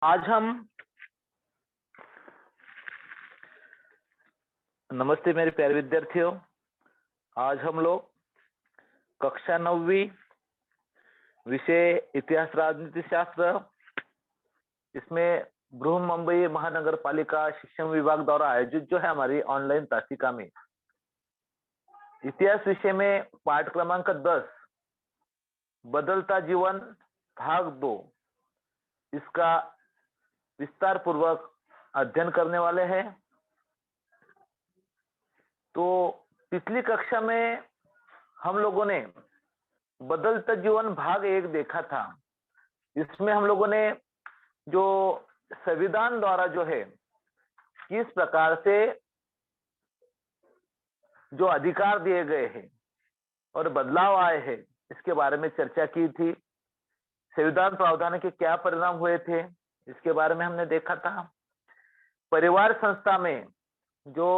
आज हम नमस्ते मेरे प्यारे विद्यार्थियों। आज हम लोग कक्षा 9वीं विषय इतिहास राजनीति शास्त्र, इसमें बृहन मुंबई महानगर पालिका शिक्षण विभाग द्वारा आयोजित जो है हमारी ऑनलाइन तासिका में इतिहास विषय में पाठ क्रमांक 10 बदलता जीवन भाग 2 इसका विस्तार पूर्वक अध्ययन करने वाले हैं। तो पिछली कक्षा में हम लोगों ने बदलता जीवन भाग 1 देखा था। इसमें हम लोगों ने जो संविधान द्वारा जो है किस प्रकार से जो अधिकार दिए गए हैं और बदलाव आए हैं इसके बारे में चर्चा की थी। संविधान प्रावधान के क्या परिणाम हुए थे इसके बारे में हमने देखा था। परिवार संस्था में जो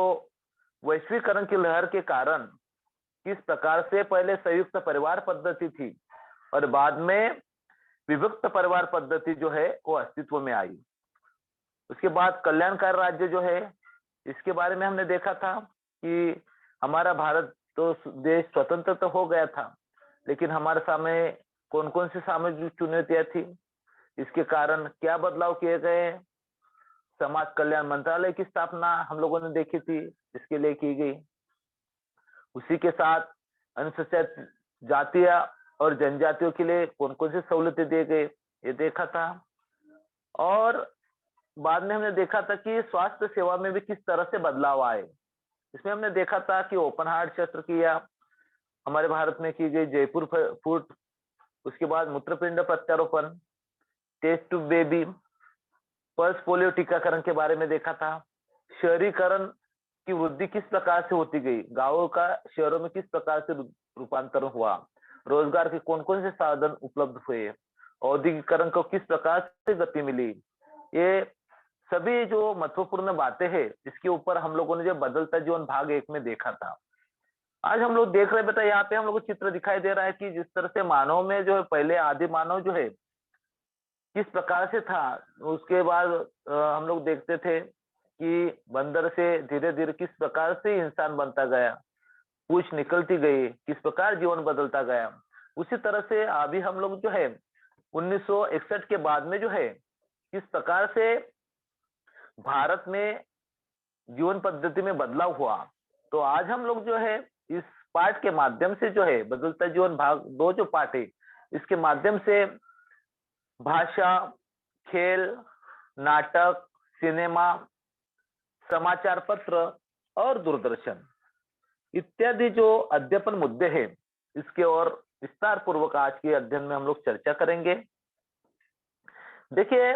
वैश्वीकरण की लहर के कारण किस प्रकार से पहले संयुक्त परिवार पद्धति थी और बाद में विभक्त परिवार पद्धति जो है वो अस्तित्व में आई। उसके बाद कल्याणकारी राज्य जो है इसके बारे में हमने देखा था कि हमारा भारत तो देश स्वतंत्र तो हो गया था, लेकिन हमारे सामने कौन कौन सी सामाजिक चुनौतियां थी, इसके कारण क्या बदलाव किए गए। समाज कल्याण मंत्रालय की स्थापना हम लोगों ने देखी थी, इसके लिए की गई। उसी के साथ अनुसूचित जातियां और जनजातियों के लिए कौन कौन सी सहूलतें दिए गए ये देखा था। और बाद में हमने देखा था कि स्वास्थ्य सेवा में भी किस तरह से बदलाव आए। इसमें हमने देखा था कि ओपन हार्ट शस्त्रक्रिया हमारे भारत में की गई, जयपुर फूट, उसके बाद मूत्रपिंड प्रत्यारोपण, test tube baby, pulse polio टीकाकरण के बारे में देखा था। शहरीकरण की वृद्धि किस प्रकार से होती गई, गांवों का शहरों में किस प्रकार से रूपांतरण हुआ, रोजगार के कौन कौन से साधन उपलब्ध हुए, औद्योगिकरण को किस प्रकार से गति मिली, ये सभी जो महत्वपूर्ण बातें हैं इसके ऊपर हम लोगों ने जो बदलता जीवन भाग 1 में देखा था। आज हम लोग देख रहे हैं बेटा, यहाँ पे हम लोग को चित्र दिखाई दे रहा है कि जिस तरह से मानव में जो है पहले आदि मानव जो है किस प्रकार से था। उसके बाद हम लोग देखते थे कि बंदर से धीरे धीरे किस प्रकार से इंसान बनता गया, पूंछ निकलती गई, किस प्रकार जीवन बदलता गया। उसी तरह से अभी हम लोग जो है 1961 के बाद में जो है किस प्रकार से भारत में जीवन पद्धति में बदलाव हुआ। तो आज हम लोग जो है इस पाठ के माध्यम से जो है बदलता जीवन भाग 2 जो पाठ है इसके माध्यम से भाषा, खेल, नाटक, सिनेमा, समाचार पत्र और दूरदर्शन इत्यादि जो अध्ययन मुद्दे हैं इसके और विस्तार पूर्वक आज के अध्ययन में हम लोग चर्चा करेंगे। देखिए,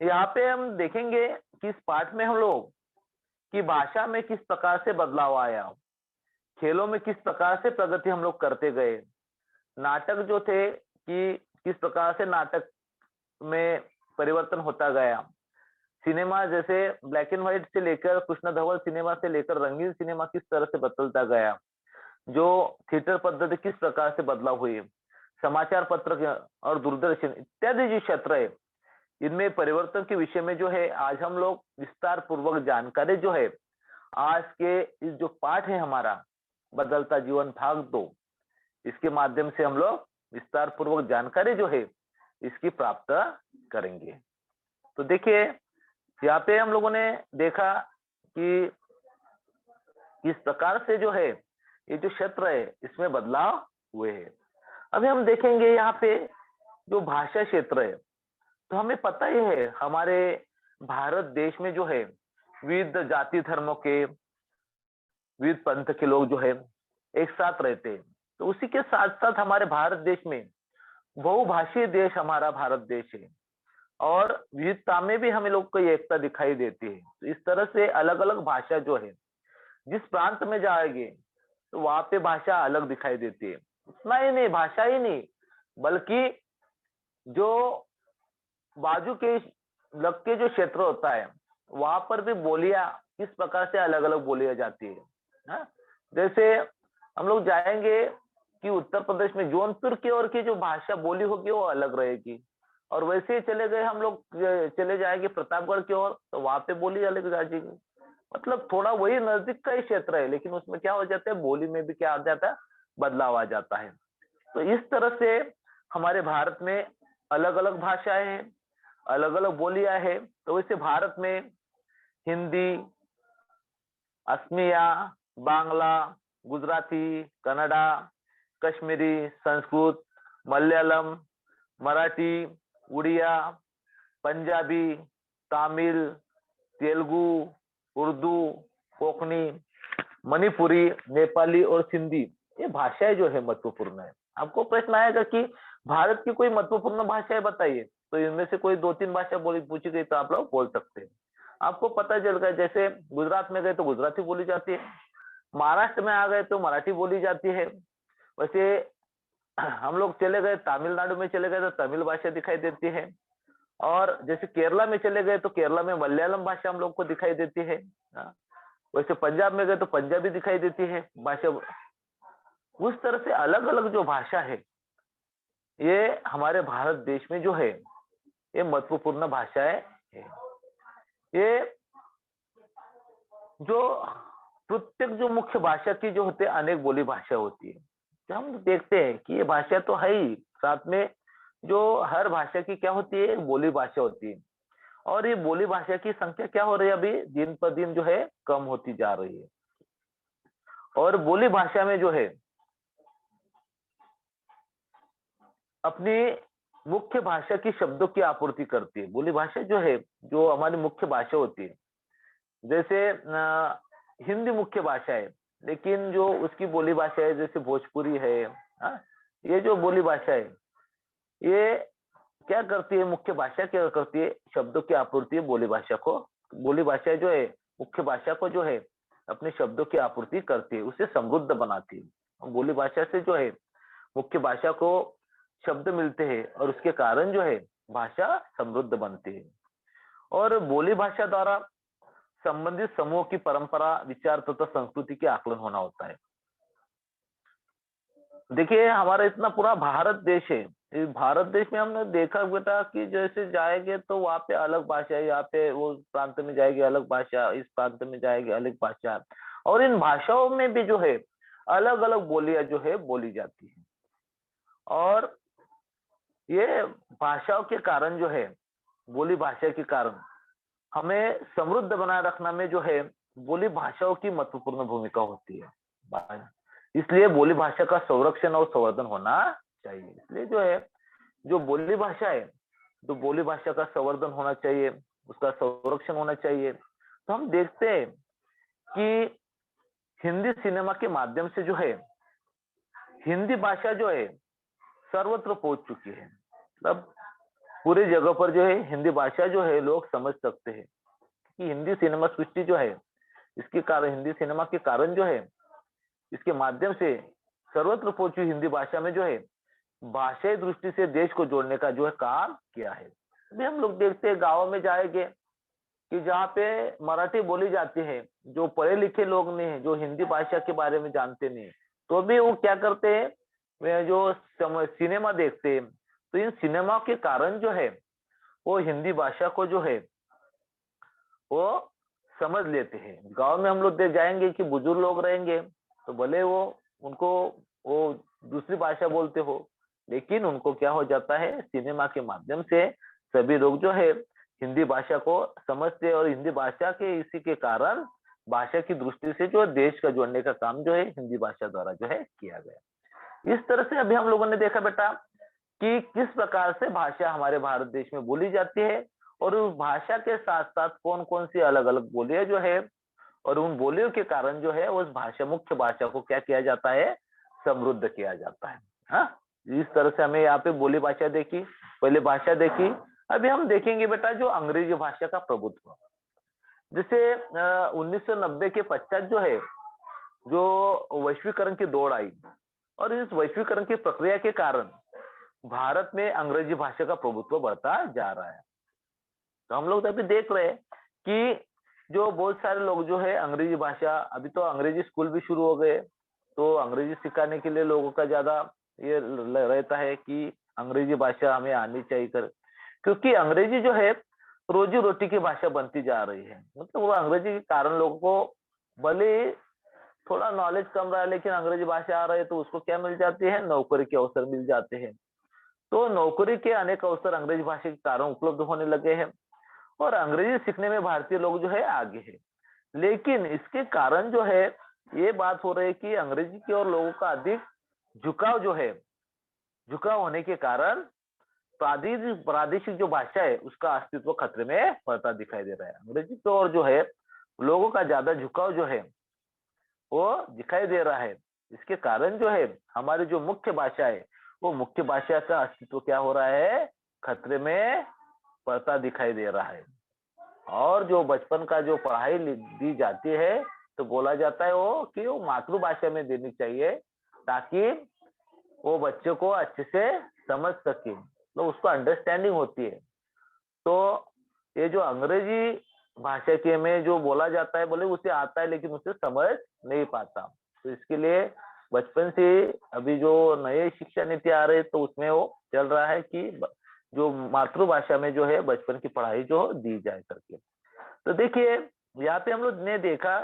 यहाँ पे हम देखेंगे कि इस पाठ में हम लोग की भाषा में किस प्रकार से बदलाव आया, खेलों में किस प्रकार से प्रगति हम लोग करते गए, नाटक जो थे कि किस प्रकार से नाटक में परिवर्तन होता गया, सिनेमा जैसे ब्लैक एंड व्हाइट से लेकर कृष्ण धवल सिनेमा से लेकर रंगीन सिनेमा किस तरह से बदलता गया, जो थिएटर पद्धति किस प्रकार से बदलाव हुई, समाचार पत्र और दूरदर्शन इत्यादि जो क्षेत्र है इनमें परिवर्तन के विषय में जो है आज हम लोग विस्तार पूर्वक जानकारी जो है आज के इस जो पाठ है हमारा बदलता जीवन भाग 2 इसके माध्यम से हम लोग विस्तार पूर्वक जानकारी जो है इसकी प्राप्त करेंगे। तो देखिए, यहाँ पे हम लोगों ने देखा कि किस प्रकार से जो है ये जो क्षेत्र है इसमें बदलाव हुए हैं। अभी हम देखेंगे यहाँ पे जो भाषा क्षेत्र है, तो हमें पता ही है हमारे भारत देश में जो है विविध जाति धर्मों के, विविध पंथ के लोग जो है एक साथ रहते हैं। तो उसी के साथ साथ हमारे भारत देश में बहुभाषीय देश हमारा भारत देश है और विविधता में भी हमें लोग को एकता दिखाई देती है। तो इस तरह से अलग अलग भाषा जो है जिस प्रांत में जाएंगे तो वहां पे भाषा अलग दिखाई देती है। इतना ही नहीं, भाषा ही नहीं बल्कि जो बाजू के लग के जो क्षेत्र होता है वहां पर भी बोलियां किस प्रकार से अलग अलग बोली जाती है। हाँ? जैसे हम लोग जाएंगे कि उत्तर प्रदेश में जौनपुर की ओर की जो भाषा बोली होगी वो अलग रहेगी, और वैसे ही चले गए हम लोग, चले जाएंगे प्रतापगढ़ की ओर, तो वहां पे बोली अलग आ जाएगी। मतलब थोड़ा वही नजदीक का ही क्षेत्र है, लेकिन उसमें क्या हो जाता है, बोली में भी क्या आ जाता है, बदलाव आ जाता है। तो इस तरह से हमारे भारत में अलग अलग भाषाएं हैं, अलग अलग बोलियां हैं। तो वैसे भारत में हिंदी, असमिया, बांग्ला, गुजराती, कन्नड़ा, कश्मीरी, संस्कृत, मलयालम, मराठी, उड़िया, पंजाबी, तमिल, तेलुगु, उर्दू, कोंकणी, मणिपुरी, नेपाली और सिंधी, ये भाषाएं जो है महत्वपूर्ण है। आपको प्रश्न आएगा कि भारत की कोई महत्वपूर्ण भाषाएं बताइए, तो इनमें से कोई 2-3 भाषा बोली पूछी गई तो आप लोग बोल सकते हैं। आपको पता चल गया, जैसे गुजरात में गए तो गुजराती बोली जाती है, महाराष्ट्र में आ गए तो मराठी बोली जाती है। वैसे हम लोग चले गए तमिलनाडु में, चले गए तो तमिल भाषा दिखाई देती है। और जैसे केरला में चले गए तो केरला में मलयालम भाषा हम लोग को दिखाई देती है। हाँ। वैसे पंजाब में गए तो पंजाबी दिखाई देती है भाषा। उस तरह से अलग अलग जो भाषा है, ये हमारे भारत देश में जो है, ये महत्वपूर्ण भाषाएं है। ये जो प्रत्येक जो मुख्य भाषा की जो होते हैं, अनेक बोली भाषा होती है। तो हम देखते हैं कि ये भाषा तो है ही, साथ में जो हर भाषा की क्या होती है, बोली भाषा होती है। और ये बोली भाषा की संख्या क्या हो रही है, अभी दिन पर दिन जो है कम होती जा रही है। और बोली भाषा में जो है अपनी मुख्य भाषा की शब्दों की आपूर्ति करती है। बोली भाषा जो है, जो हमारी मुख्य भाषा होती है, जैसे हिंदी मुख्य भाषा है, लेकिन जो उसकी बोली भाषा है जैसे भोजपुरी है, हाँ, ये जो बोली भाषा है, ये क्या करती है, मुख्य भाषा क्या करती है, शब्दों की आपूर्ति है बोली भाषा को। बोली भाषा जो है मुख्य भाषा को जो है अपने शब्दों की आपूर्ति करती है, उसे समृद्ध बनाती है। बोली भाषा से जो है मुख्य भाषा को शब्द मिलते हैं, और उसके कारण जो है भाषा समृद्ध बनती है। और बोली भाषा द्वारा संबंधित समूह की परंपरा, विचार तथा संस्कृति के आकलन होना होता है। देखिए हमारा इतना पूरा भारत देश है, इस भारत देश में हमने देखा बेटा कि जैसे जाएंगे तो वहाँ पे अलग भाषा है, यहाँ पे वो प्रांत में जाएगी अलग भाषा, इस प्रांत में जाएगी अलग भाषा, और इन भाषाओं में भी जो है अलग अलग बोलियां जो है बोली जाती है। और ये भाषाओं के कारण जो है, बोली भाषा के कारण हमें समृद्ध बनाए रखना में जो है बोली भाषाओं की महत्वपूर्ण भूमिका होती है। इसलिए बोली भाषा का संरक्षण और संवर्धन होना चाहिए। इसलिए जो है, जो बोली भाषा है, तो बोली भाषा का संवर्धन होना चाहिए, उसका संरक्षण होना चाहिए। तो हम देखते हैं कि हिंदी सिनेमा के माध्यम से जो है हिंदी भाषा जो है सर्वत्र पहुंच चुकी है। मतलब पूरी जगह पर जो है हिंदी भाषा जो है लोग समझ सकते हैं कि हिंदी सिनेमा सृष्टि जो है, इसके कारण, हिंदी सिनेमा के कारण जो है, इसके माध्यम से सर्वत्र पहुंची हिंदी भाषा में जो है भाषाई दृष्टि से देश को जोड़ने का जो है काम किया है। अभी हम लोग देखते हैं गाँव में जाएंगे कि जहाँ पे मराठी बोली जाती है, जो पढ़े लिखे लोग नहीं है, जो हिंदी भाषा के बारे में जानते नहीं, तो भी वो क्या करते हैं, वे जो सिनेमा देखते हैं, तो इन सिनेमा के कारण जो है वो हिंदी भाषा को जो है वो समझ लेते हैं। गांव में हम लोग देख जाएंगे कि बुजुर्ग लोग रहेंगे, तो भले वो उनको वो दूसरी भाषा बोलते हो, लेकिन उनको क्या हो जाता है, सिनेमा के माध्यम से सभी लोग जो है हिंदी भाषा को समझते हैं, और हिंदी भाषा के इसी के कारण भाषा की दृष्टि से जो देश का जोड़ने का काम जो है हिंदी भाषा द्वारा जो है किया गया। इस तरह से अभी हम लोगों ने देखा बेटा कि किस प्रकार से भाषा हमारे भारत देश में बोली जाती है, और उस भाषा के साथ साथ कौन कौन सी अलग अलग बोलियां जो है, और उन बोलियों के कारण जो है उस भाषा, मुख्य भाषा को क्या किया जाता है, समृद्ध किया जाता है। हाँ, इस तरह से हमें यहाँ पे बोली भाषा देखी, पहले भाषा देखी। अभी हम देखेंगे बेटा जो अंग्रेजी भाषा का प्रभुत्व, जैसे 1990 के पश्चात जो है, जो वैश्वीकरण की दौड़ आई, और इस वैश्वीकरण की प्रक्रिया के कारण भारत में अंग्रेजी भाषा का प्रभुत्व बढ़ता जा रहा है। तो हम लोग तो अभी देख रहे हैं कि जो बहुत सारे लोग जो है अंग्रेजी भाषा, अभी तो अंग्रेजी स्कूल भी शुरू हो गए, तो अंग्रेजी सिखाने के लिए लोगों का ज्यादा ये रहता है कि अंग्रेजी भाषा हमें आनी चाहिए कर। क्योंकि अंग्रेजी जो है रोजी रोटी की भाषा बनती जा रही है। मतलब वो अंग्रेजी के कारण लोगों को भले ही थोड़ा नॉलेज कम रहा है, लेकिन अंग्रेजी भाषा आ रही है तो उसको क्या मिल जाती है, नौकरी के अवसर मिल जाते हैं। तो नौकरी के अनेक अवसर अंग्रेजी भाषा के कारण उपलब्ध होने लगे हैं, और अंग्रेजी सीखने में भारतीय लोग जो है आगे है। लेकिन इसके कारण जो है ये बात हो रही है कि अंग्रेजी की ओर लोगों का अधिक झुकाव जो है, झुकाव होने के कारण प्रादेशिक प्रादेशिक जो भाषा है उसका अस्तित्व खतरे में पड़ता दिखाई दे रहा है। अंग्रेजी की ओर जो है लोगों का ज्यादा झुकाव जो है वो दिखाई दे रहा है। इसके कारण जो है हमारी जो मुख्य भाषा है वो मुख्य भाषा का अस्तित्व क्या हो रहा है, खतरे में पड़ता दिखाई दे रहा है। और जो बचपन का जो पढ़ाई दी जाती है तो बोला जाता है वो कि वो मातृभाषा में देनी चाहिए, ताकि वो बच्चे को अच्छे से समझ सके, तो उसको अंडरस्टैंडिंग होती है। तो ये जो अंग्रेजी भाषा के में जो बोला जाता है, बोले उसे आता है लेकिन उसे समझ नहीं पाता। तो इसके लिए बचपन से अभी जो नए शिक्षा नीति आ रही है तो उसमें वो चल रहा है कि जो मातृभाषा में जो है बचपन की पढ़ाई जो दी जाए करके। तो देखिए यहाँ पे हम लोग ने देखा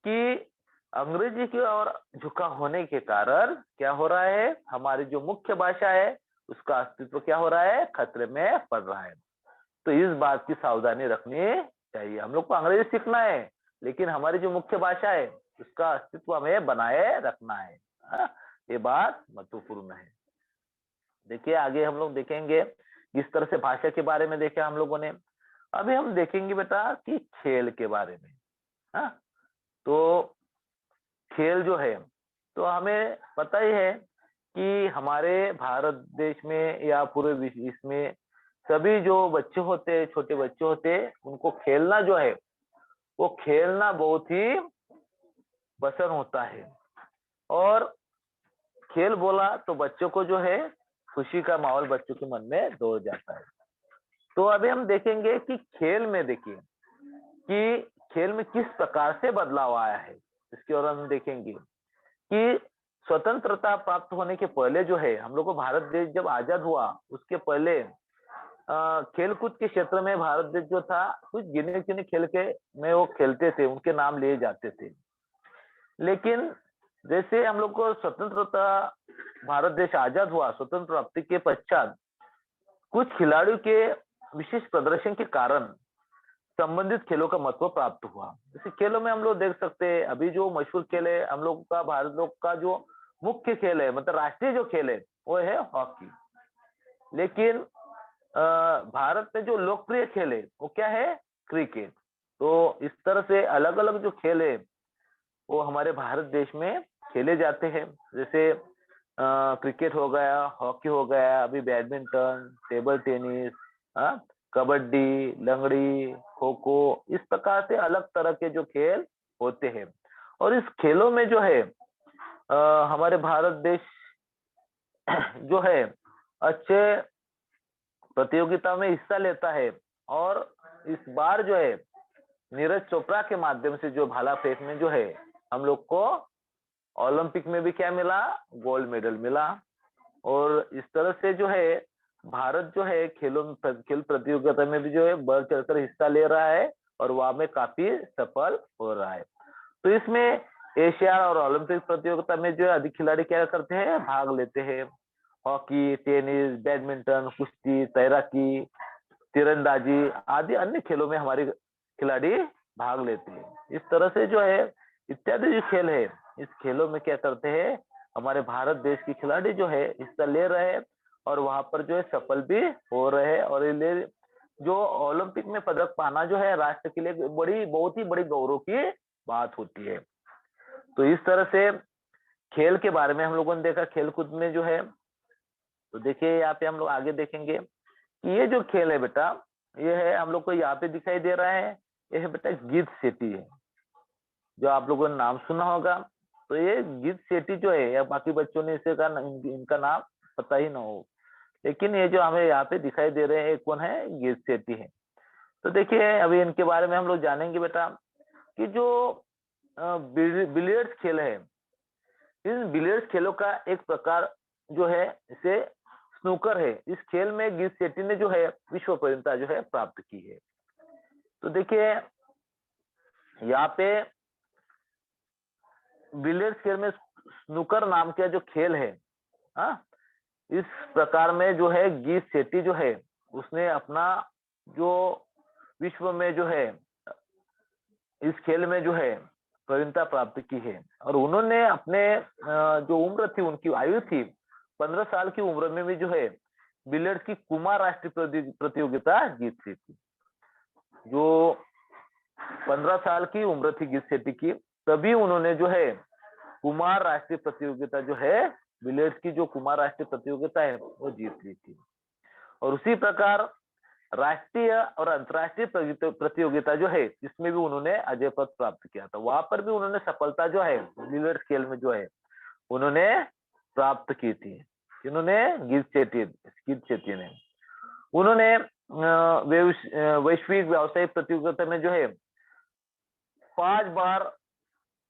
कि अंग्रेजी की ओर झुका होने के कारण क्या हो रहा है, हमारी जो मुख्य भाषा है उसका अस्तित्व क्या हो रहा है, खतरे में पड़ रहा है। तो इस बात की सावधानी रखनी चाहिए। हम लोग को अंग्रेजी सीखना है, लेकिन हमारी जो मुख्य भाषा है उसका अस्तित्व हमें बनाए रखना है। हाँ, ये बात महत्वपूर्ण है। देखिए आगे हम लोग देखेंगे जिस तरह से भाषा के बारे में देखा हम लोगों ने, अभी हम देखेंगे बेटा कि खेल के बारे में। हाँ, तो खेल जो है तो हमें पता ही है कि हमारे भारत देश में या पूरे विश्व में सभी जो बच्चे होते हैं, छोटे बच्चे होते हैं, उनको खेलना जो है वो खेलना बहुत ही पसंद होता है। और खेल बोला तो बच्चों को जो है खुशी का माहौल बच्चों के मन में दौड़ जाता है। तो अभी हम देखेंगे कि खेल में देखिए कि खेल में किस प्रकार से बदलाव आया है, इसकी ओर हम देखेंगे कि स्वतंत्रता प्राप्त होने के पहले जो है हम लोग को भारत देश जब आजाद हुआ उसके पहले खेल कूद के क्षेत्र में भारत देश जो था कुछ गिने चुने खेल के में वो खेलते थे, उनके नाम लिए जाते थे। लेकिन जैसे हम लोग को स्वतंत्रता, भारत देश आजाद हुआ, स्वतंत्र प्राप्ति के पश्चात कुछ खिलाड़ियों के विशेष प्रदर्शन के कारण संबंधित खेलों का महत्व प्राप्त हुआ। जैसे खेलों में हम लोग देख सकते हैं अभी जो मशहूर खेल है हम लोग का, भारत लोग का जो मुख्य खेल है, मतलब राष्ट्रीय जो खेल है वो है हॉकी। लेकिन भारत में जो लोकप्रिय खेल है वो क्या है, क्रिकेट। तो इस तरह से अलग अलग जो खेल है वो हमारे भारत देश में खेले जाते हैं। जैसे क्रिकेट हो गया, हॉकी हो गया, अभी बैडमिंटन, टेबल टेनिस, कबड्डी, लंगड़ी, खो खो, इस प्रकार से अलग तरह के जो खेल होते हैं। और इस खेलों में जो है हमारे भारत देश जो है अच्छे प्रतियोगिता में हिस्सा लेता है। और इस बार जो है नीरज चोपड़ा के माध्यम से जो भाला फेंक में जो है हम लोग को ओलंपिक में भी क्या मिला, गोल्ड मेडल मिला। और इस तरह से जो है भारत जो है खेलों में, खेल प्रतियोगिता में भी जो है बढ़ चढ़कर हिस्सा ले रहा है और वहां में काफी सफल हो रहा है। तो इसमें एशिया और ओलंपिक प्रतियोगिता में जो है अधिक खिलाड़ी क्या करते हैं, भाग लेते हैं। हॉकी, टेनिस, बैडमिंटन, कुश्ती, तैराकी, तीरंदाजी आदि अन्य खेलों में हमारे खिलाड़ी भाग लेते हैं। इस तरह से जो है इत्यादि जो खेल है, इस खेलों में क्या करते हैं, हमारे भारत देश के खिलाड़ी जो है हिस्सा ले रहे हैं और वहां पर जो है सफल भी हो रहे हैं। और ये जो ओलंपिक में पदक पाना जो है राष्ट्र के लिए बड़ी, बहुत ही बड़ी गौरव की बात होती है। तो इस तरह से खेल के बारे में हम लोगों ने देखा, खेल कूद में जो है। तो देखिए यहाँ पे हम लोग आगे देखेंगे कि ये जो खेल है बेटा, ये है हम लोग को यहाँ पे दिखाई दे रहा है, ये है बेटा गीत सेटी है, जो आप लोगों ने नाम सुना होगा। तो ये गीत सेटी जो है, या बाकी बच्चों ने इसे का इनका नाम पता ही ना हो, लेकिन ये जो हमें यहाँ पे दिखाई दे रहे हैं कौन है, गीत सेटी है। तो देखिए अभी इनके बारे में हम लोग जानेंगे बेटा कि जो बिलियर्ड्स खेल है, इन बिलियर्ड्स खेलों का एक प्रकार जो है इसे स्नूकर है, इस खेल में गिल सेट्टी ने जो है विश्व वरीयता जो है प्राप्त की है। तो देखिए यहाँ पे बिलियर्ड्स खेल में स्नूकर नाम का जो खेल है, हाँ, इस प्रकार में जो है गिल सेट्टी जो है उसने अपना जो विश्व में जो है इस खेल में जो है प्रवीणता प्राप्त की है। और उन्होंने अपने जो उम्र थी, उनकी आयु थी 15 साल की उम्र में भी जो है बिलियर्ड्स की कुमार राष्ट्रीय प्रतियोगिता जीत ली थी। जो 15 साल की उम्र थी गिल सेट्टी की, तभी उन्होंने जो है कुमार राष्ट्रीय प्रतियोगिता जो है बिलियर्ड्स की जो कुमार राष्ट्रीय प्रतियोगिता है वो जीत ली थी। और उसी प्रकार राष्ट्रीय और अंतर्राष्ट्रीय प्रतियोगिता जो है इसमें भी उन्होंने अजय पद प्राप्त किया था। वहां पर भी उन्होंने सफलता जो है बिलियर्ड्स खेल में जो है उन्होंने प्राप्त की थी। इन्होंने गिल सेट्टी ने उन्होंने वैश्विक व्यावसायिक प्रतियोगिता में जो है 5 बार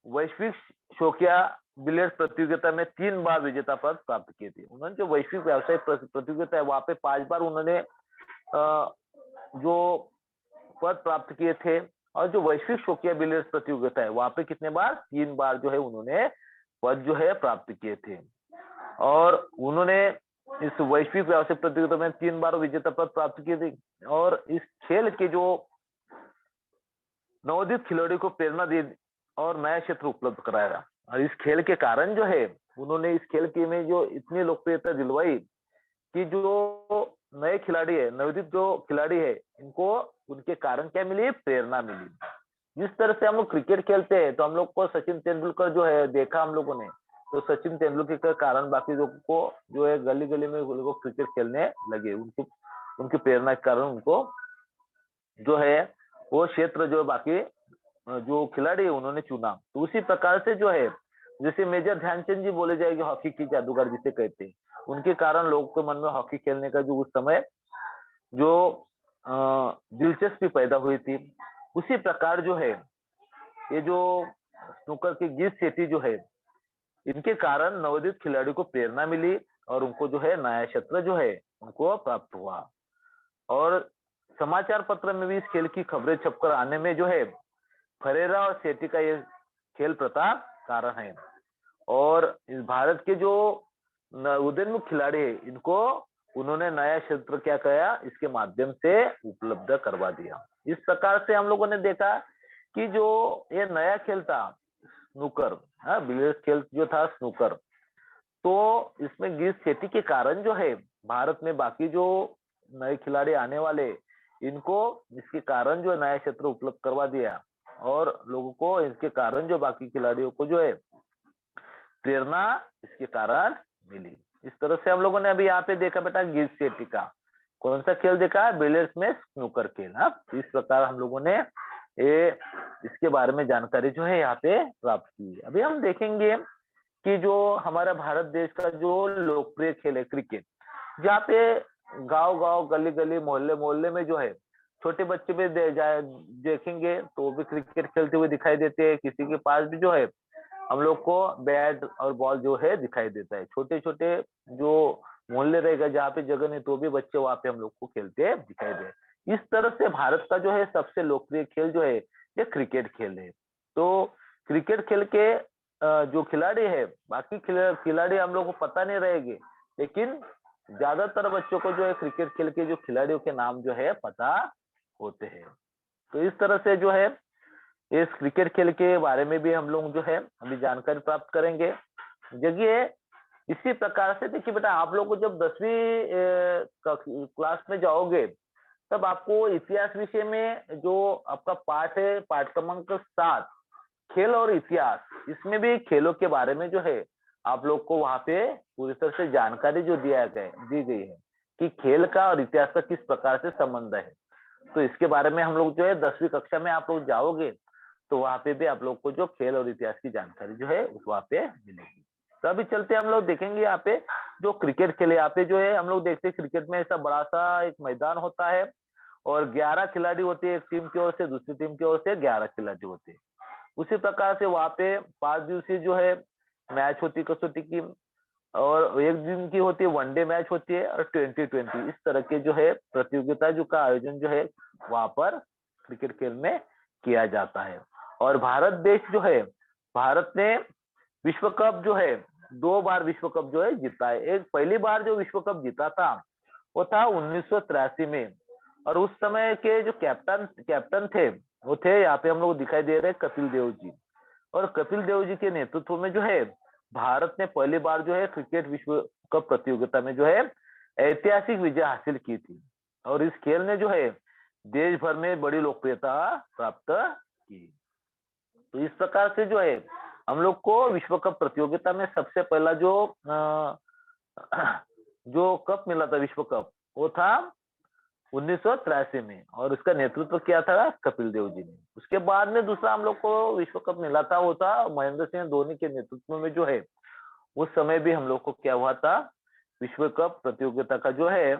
वैश्विक शौकिया बिलियर्ड्स प्रतियोगिता में 3 बार विजेता पद प्राप्त किए थे। उन्होंने जो वैश्विक व्यावसायिक प्रतियोगिता है वहां पे 5 बार उन्होंने जो पद प्राप्त किए थे, और जो वैश्विक शौकिया बिलियर्ड्स प्रतियोगिता है वहां पे कितने बार, 3 बार जो है उन्होंने पद जो है प्राप्त किए थे। और उन्होंने इस वैश्विक व्यावसायिक प्रतियोगिता में 3 बार विजेता पद प्राप्त किए थे। और इस खेल के जो नवोदित खिलाड़ियों को प्रेरणा दी और नया क्षेत्र उपलब्ध कराया। और इस खेल के कारण जो है उन्होंने इस खेल के में जो इतनी लोकप्रियता दिलवाई कि जो नए खिलाड़ी है, नवोदित जो खिलाड़ी है, इनको उनके कारण क्या मिली, प्रेरणा मिली। जिस तरह से हम लोग क्रिकेट खेलते हैं तो हम लोग को सचिन तेंदुलकर जो है देखा हम लोगों ने, तो सचिन तेंदुलकर के कारण बाकी लोगों को जो है गली गली में लोग क्रिकेट खेलने लगे। उनकी प्रेरणा के कारण उनको जो है वो क्षेत्र जो बाकी जो खिलाड़ी है उन्होंने चुना। तो उसी प्रकार से जो है जैसे मेजर ध्यानचंद जी बोले जाएंगे हॉकी की जादूगर जिसे कहते हैं, उनके कारण लोगों के मन में हॉकी खेलने का जो उस समय जो दिलचस्पी पैदा हुई थी, उसी प्रकार जो है ये जो स्नूकर की गिल सेट्टी जो है इनके कारण नवोदित खिलाड़ियों को प्रेरणा मिली और उनको जो है नया क्षेत्र जो है उनको प्राप्त हुआ। और समाचार पत्र में भी इस खेल की खबरें छपकर आने में जो है फरेरा और सेट्टी का ये खेल प्रताप कारण है। और इस भारत के जो उदयोन्मुख खिलाड़ी है इनको उन्होंने नया क्षेत्र क्या किया, इसके माध्यम से उपलब्ध करवा दिया। इस प्रकार से हम लोगों ने देखा कि जो ये नया खेल था स्नूकर, बिलियर्ड्स खेल जो था स्नूकर, तो इसमें गिल सेट्टी के कारण जो है भारत में बाकी जो नए खिलाड़ी आने वाले इनको इसके कारण जो नया क्षेत्र उपलब्ध करवा दिया और लोगों को इसके कारण जो बाकी खिलाड़ियों को जो है प्रेरणा इसके कारण मिली। इस तरह से हम लोगों ने अभी यहाँ पे देखा बेटा गिल सेट्टी का कौन सा खेल देखा, बिलियर्ड्स में स्नूकर खेल। इस प्रकार हम लोगों ने इसके बारे में जानकारी जो है यहाँ पे प्राप्त की। अभी हम देखेंगे कि जो हमारा भारत देश का जो लोकप्रिय खेल है क्रिकेट, जहाँ पे गांव गांव गली गली मोहल्ले मोहल्ले में जो है छोटे बच्चे भी देखेंगे तो वो भी क्रिकेट खेलते हुए दिखाई देते हैं। किसी के पास भी जो है हम लोग को बैट और बॉल जो है दिखाई देता है। छोटे छोटे जो मोहल्ले रहेगा जहाँ पे जगह नहीं तो भी बच्चे वहां पे हम लोग को खेलते दिखाई दे। इस तरह से भारत का जो है सबसे लोकप्रिय खेल जो है ये क्रिकेट खेल है। तो क्रिकेट खेल के जो खिलाड़ी है बाकी खिलाड़ी हम लोग को पता नहीं रहेंगे, लेकिन ज्यादातर बच्चों को जो है क्रिकेट खेल के जो खिलाड़ियों के नाम जो है पता होते हैं। तो इस तरह से जो है इस क्रिकेट खेल के बारे में भी हम लोग जो है अभी जानकारी प्राप्त करेंगे। जगह इसी प्रकार से देखिए बेटा, आप लोग को जब 10वीं क्लास में जाओगे तब आपको इतिहास विषय में जो आपका पाठ है पाठ क्रमांक 7 खेल और इतिहास, इसमें भी खेलों के बारे में जो है आप लोग को वहां पे पूरी तरह से जानकारी जो दी गई है कि खेल का और इतिहास का किस प्रकार से संबंध है। तो इसके बारे में हम लोग जो है 10वीं कक्षा में आप लोग जाओगे तो वहां पे भी आप लोग को जो खेल और इतिहास की जानकारी जो है उस वहां पे मिलेगी। तो अभी चलते हम लोग देखेंगे यहाँ पे जो क्रिकेट खेले, यहाँ पे जो है हम लोग देखते हैं क्रिकेट में ऐसा बड़ा सा एक मैदान होता है और 11 खिलाड़ी होते हैं एक टीम की ओर से, दूसरी टीम की ओर से 11 खिलाड़ी होते हैं। उसी प्रकार से वहां पे 5 दिवसीय जो है मैच होती कसौटी की, और एक दिन की होती है, वनडे मैच होती है, और 2020 इस तरह के जो है प्रतियोगिता जो का आयोजन जो है वहां पर क्रिकेट खेल में किया जाता है। और भारत देश जो है, भारत ने विश्व कप जो है 2 बार विश्व कप जो है जीता है। एक पहली बार जो विश्व कप जीता था वो था 1983 में, और उस समय के जो कैप्टन कैप्टन थे वो थे, यहाँ पे हम लोग दिखाई दे रहे हैं, कपिल देव जी। और कपिल देव जी के नेतृत्व में जो है भारत ने पहली बार जो है क्रिकेट विश्व कप प्रतियोगिता में जो है ऐतिहासिक विजय हासिल की थी। और इस खेल ने जो है देश भर में बड़ी लोकप्रियता प्राप्त की। तो इस प्रकार से जो है हम लोग को विश्व कप प्रतियोगिता में सबसे पहला जो कप मिला था विश्व कप, वो था 1983 में, और उसका नेतृत्व किया था कपिल देव जी ने। उसके बाद में दूसरा हम लोग को विश्व कप मिला था, वो था महेंद्र सिंह धोनी के नेतृत्व में जो है, उस समय भी हम लोग को क्या हुआ था, विश्व कप प्रतियोगिता का जो है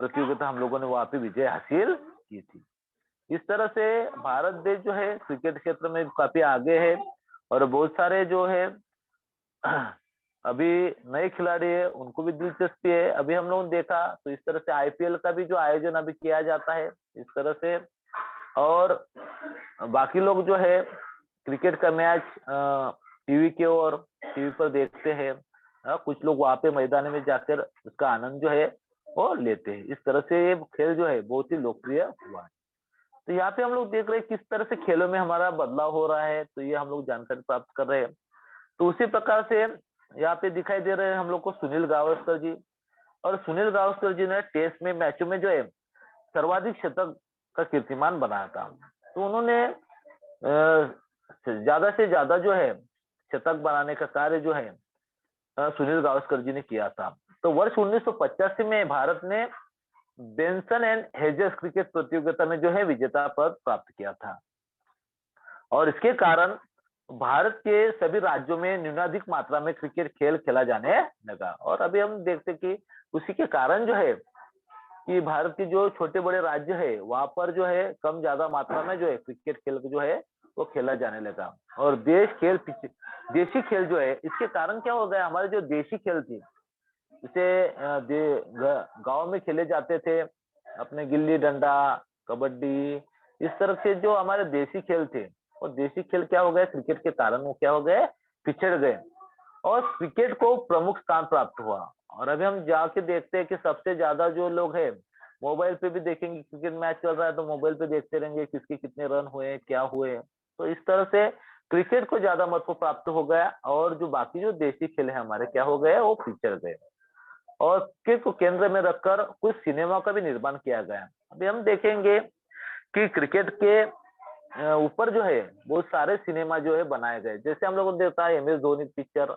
प्रतियोगिता हम लोगों ने वहां पे विजय हासिल की थी। इस तरह से भारत देश जो है क्रिकेट क्षेत्र में काफी आगे है, और बहुत सारे जो है अभी नए खिलाड़ी है उनको भी दिलचस्पी है। अभी हम लोगों ने देखा तो इस तरह से आईपीएल का भी जो आयोजन अभी किया जाता है इस तरह से। और बाकी लोग जो है क्रिकेट का मैच टीवी के और टीवी पर देखते हैं। कुछ लोग वहां पे मैदान में जाकर उसका आनंद जो है वो लेते हैं। इस तरह से ये खेल जो है बहुत ही लोकप्रिय हुआ है। तो यहाँ पे हम लोग देख रहे हैं किस तरह से खेलों में हमारा बदलाव हो रहा है, तो ये हम लोग जानकारी प्राप्त कर रहे हैं। तो उसी प्रकार से यहाँ पे दिखाई दे रहे हैं हम लोग को सुनील गावस्कर जी। और सुनील गावस्कर जी ने टेस्ट में मैचों में जो है सर्वाधिक शतक का कीर्तिमान बनाया था। तो उन्होंने ज्यादा से ज्यादा जो है शतक बनाने का कार्य जो है सुनील गावस्कर जी ने किया था। तो वर्ष 1985 में भारत ने बेंसन एंड हेजर्स क्रिकेट प्रतियोगिता में जो है विजेता पद प्राप्त किया था। और इसके कारण भारत के सभी राज्यों में न्यूनाधिक मात्रा में क्रिकेट खेल खेला जाने लगा। और अभी हम देखते कि उसी के कारण जो है कि भारत के जो छोटे बड़े राज्य है वहां पर जो है कम ज्यादा मात्रा में जो है क्रिकेट खेल जो है वो खेला जाने लगा। और देशी खेल जो है, इसके कारण क्या हो गया, हमारे जो देशी खेल थी जैसे गांव में खेले जाते थे अपने गिल्ली डंडा, कबड्डी, इस तरह से जो हमारे देशी खेल थे, और देशी खेल क्या हो गए क्रिकेट के कारण वो क्या हो गए, पिछड़ गए। और क्रिकेट को प्रमुख स्थान प्राप्त हुआ। और अभी हम जाके देखते हैं कि सबसे ज्यादा जो लोग हैं मोबाइल पे भी देखेंगे, क्रिकेट मैच चल रहा है तो मोबाइल पे देखते रहेंगे किसके कितने रन हुए क्या हुए। तो इस तरह से क्रिकेट को ज्यादा महत्व प्राप्त हो गया, और जो बाकी जो देशी खेल है हमारे क्या हो गए, वो पिछड़ गए। और क्रिकेट को केंद्र में रखकर कुछ सिनेमा का भी निर्माण किया गया। अभी हम देखेंगे कि क्रिकेट के ऊपर जो है बहुत सारे सिनेमा जो है बनाए गए। जैसे हम लोगों को देखता है MS धोनी पिक्चर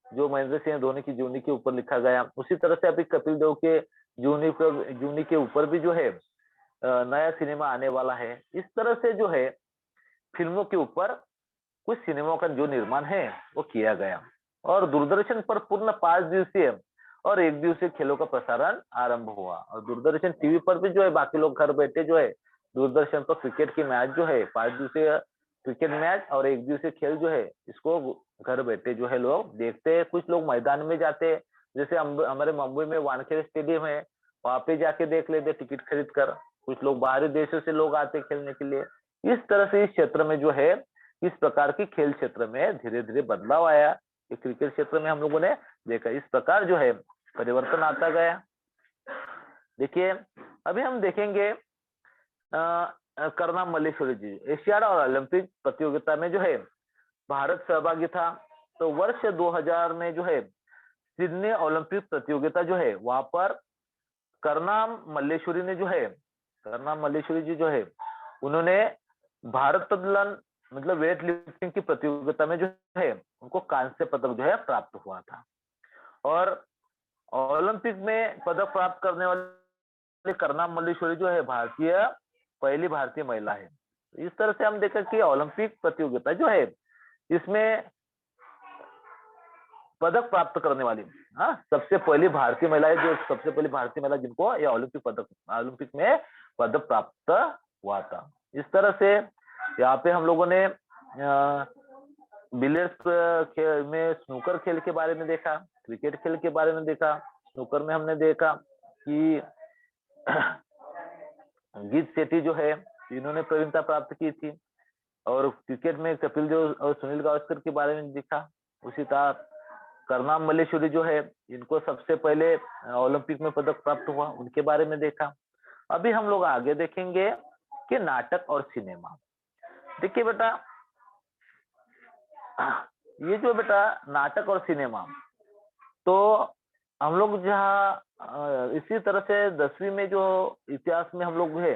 जो महेंद्र सिंह धोनी की जीवनी के ऊपर लिखा गया, उसी तरह से अभी कपिल देव के जीवनी के ऊपर भी जो है नया सिनेमा आने वाला है। इस तरह से जो है फिल्मों के ऊपर कुछ सिनेमाओं का जो निर्माण है वो किया गया। और दूरदर्शन पर पूर्ण 5 दिवसीय और 1 दिवसीय खेलों का प्रसारण आरंभ हुआ। और दूरदर्शन टीवी पर भी जो है बाकी लोग घर बैठे जो है दूरदर्शन पर क्रिकेट की मैच जो है 5 दिवसीय क्रिकेट मैच और 1 दिवसीय खेल जो है इसको घर बैठे जो है लोग देखते हैं। कुछ लोग मैदान में जाते हैं, जैसे हमारे मुंबई में वानखेड़े स्टेडियम है, वहां पे जाके देख लेते टिकट खरीद कर। कुछ लोग बाहरी देशों से लोग आते खेलने के लिए। इस तरह से इस क्षेत्र में जो है इस प्रकार की खेल क्षेत्र में धीरे धीरे बदलाव आया। ये क्रिकेट क्षेत्र में हम लोगों ने देखा इस प्रकार जो है परिवर्तन आता गया। देखिए अभी हम देखेंगे करनाम मल्लेश्वरी जी, एशियाड और ओलंपिक प्रतियोगिता में जो है भारत सहभागी था। तो वर्ष 2000 में जो है सिडनी ओलंपिक प्रतियोगिता जो है वहां पर करनाम मल्लेश्वरी ने जो है करनाम मल्लेश्वरी जी जो है उन्होंने भारतोलन मतलब वेट लिफ्टिंग की प्रतियोगिता में जो है उनको कांस्य पदक जो है प्राप्त हुआ था। और ओलंपिक में पदक प्राप्त करने वाले करनाम मल्लेश्वरी जो है पहली भारतीय महिला है। इस तरह से हम देखा कि ओलंपिक प्रतियोगिता जो है इसमें पदक प्राप्त करने वाली सबसे पहली भारतीय महिला है, जो सबसे पहली भारतीय महिला जिनको यह ओलंपिक में पदक प्राप्त हुआ था। इस तरह से यहाँ पे हम लोगों ने बिलियर्ड्स खेल में स्नूकर खेल के बारे में देखा, क्रिकेट खेल के बारे में देखा, स्नूकर में हमने देखा कि गीत सेठी जो है इन्होंने प्रवीणता प्राप्त की थी, और क्रिकेट में कपिल देव और सुनील गावस्कर के बारे में देखा। उसी तरह करनाम मल्लेश्वरी जो है, इनको सबसे पहले ओलंपिक में पदक प्राप्त हुआ, उनके बारे में देखा। अभी हम लोग आगे देखेंगे कि नाटक और सिनेमा। देखिए बेटा, ये जो बेटा नाटक और सिनेमा, तो हम लोग जहाँ इसी तरह से 10वीं में जो इतिहास में हम लोग है,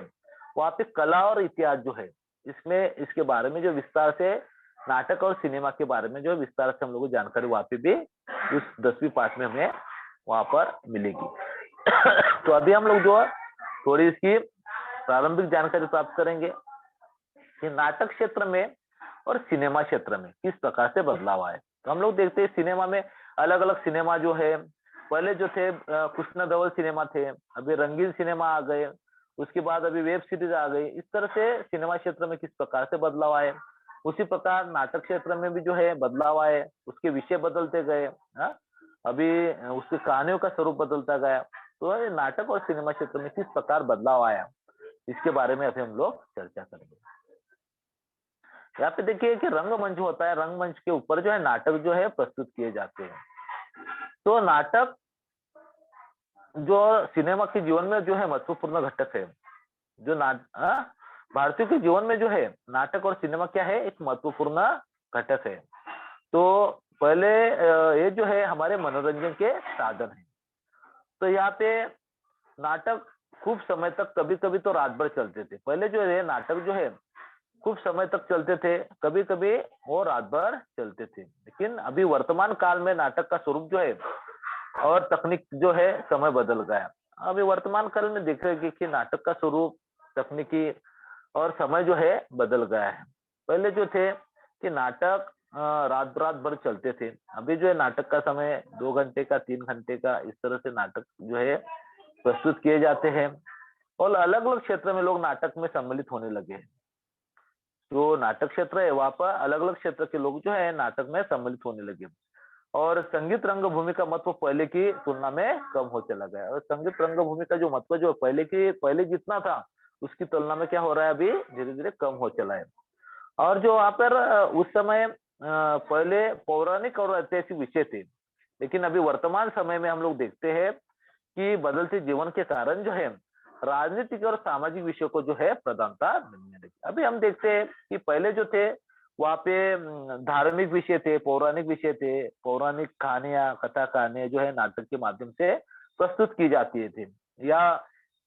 वहाँ पे कला और इतिहास जो है, इसमें इसके बारे में जो विस्तार से नाटक और सिनेमा के बारे में जो विस्तार से हम लोग को जानकारी वहाँ पे भी उस 10वीं पाठ में हमें वहाँ पर मिलेगी। तो अभी हम लोग जो थोड़ी इसकी प्रारंभिक जानकारी प्राप्त करेंगे कि नाटक क्षेत्र में और सिनेमा क्षेत्र में किस प्रकार से बदलाव आए। तो हम लोग देखते हैं सिनेमा में अलग अलग सिनेमा जो है, पहले जो थे कृष्ण धवल सिनेमा थे, अभी रंगीन सिनेमा आ गए, उसके बाद अभी वेब सीरीज आ गई। इस तरह से सिनेमा क्षेत्र में किस प्रकार से बदलाव आए, उसी प्रकार नाटक क्षेत्र में भी जो है बदलाव आए, उसके विषय बदलते गए, अभी उसकी कहानियों का स्वरूप बदलता गया। तो ये नाटक और सिनेमा क्षेत्र में किस प्रकार बदलाव आया, इसके बारे में अभी हम लोग चर्चा करेंगे। यहाँ पे देखिए कि रंगमंच होता है, रंगमंच के ऊपर जो है नाटक जो है प्रस्तुत किए जाते हैं। तो नाटक जो सिनेमा के जीवन में जो है महत्वपूर्ण घटक है, जो भारतीयों के जीवन में जो है नाटक और सिनेमा क्या है, एक महत्वपूर्ण घटक है। तो पहले ये जो है हमारे मनोरंजन के साधन है। तो यहाँ पे नाटक खूब समय तक, कभी कभी तो रात भर चलते थे। पहले जो है नाटक जो है खूब समय तक चलते थे, कभी कभी वो रात भर चलते थे। लेकिन अभी वर्तमान काल में नाटक का स्वरूप जो है और तकनीक जो है समय बदल गया। अभी वर्तमान काल में देख रहे हैं कि नाटक का स्वरूप, तकनीकी और समय जो है बदल गया है। पहले जो थे कि नाटक रात भर चलते थे, अभी जो है नाटक का समय 2 घंटे का, 3 घंटे का, इस तरह से नाटक जो है प्रस्तुत किए जाते हैं। और अलग अलग क्षेत्र में लोग नाटक में सम्मिलित होने लगे हैं। जो नाटक क्षेत्र है वहां पर अलग अलग क्षेत्र के लोग जो है नाटक में सम्मिलित होने लगे, और संगीत रंगभूमि का महत्व पहले की तुलना में कम हो चला गया। और संगीत रंगभूमि का जो महत्व जो पहले जितना था उसकी तुलना में क्या हो रहा है, अभी धीरे धीरे कम हो चला है। और जो वहां पर उस समय पहले पौराणिक और ऐतिहासिक विषय थे, लेकिन अभी वर्तमान समय में हम लोग देखते हैं कि बदलते जीवन के कारण जो है राजनीतिक और सामाजिक विषयों को जो है प्रधानता मिलने लगी। अभी हम देखते हैं कि पहले जो थे वहाँ पे धार्मिक विषय थे, पौराणिक विषय थे, पौराणिक कहानियां, कथा कहानियां जो है नाटक के माध्यम से प्रस्तुत की जाती थी, या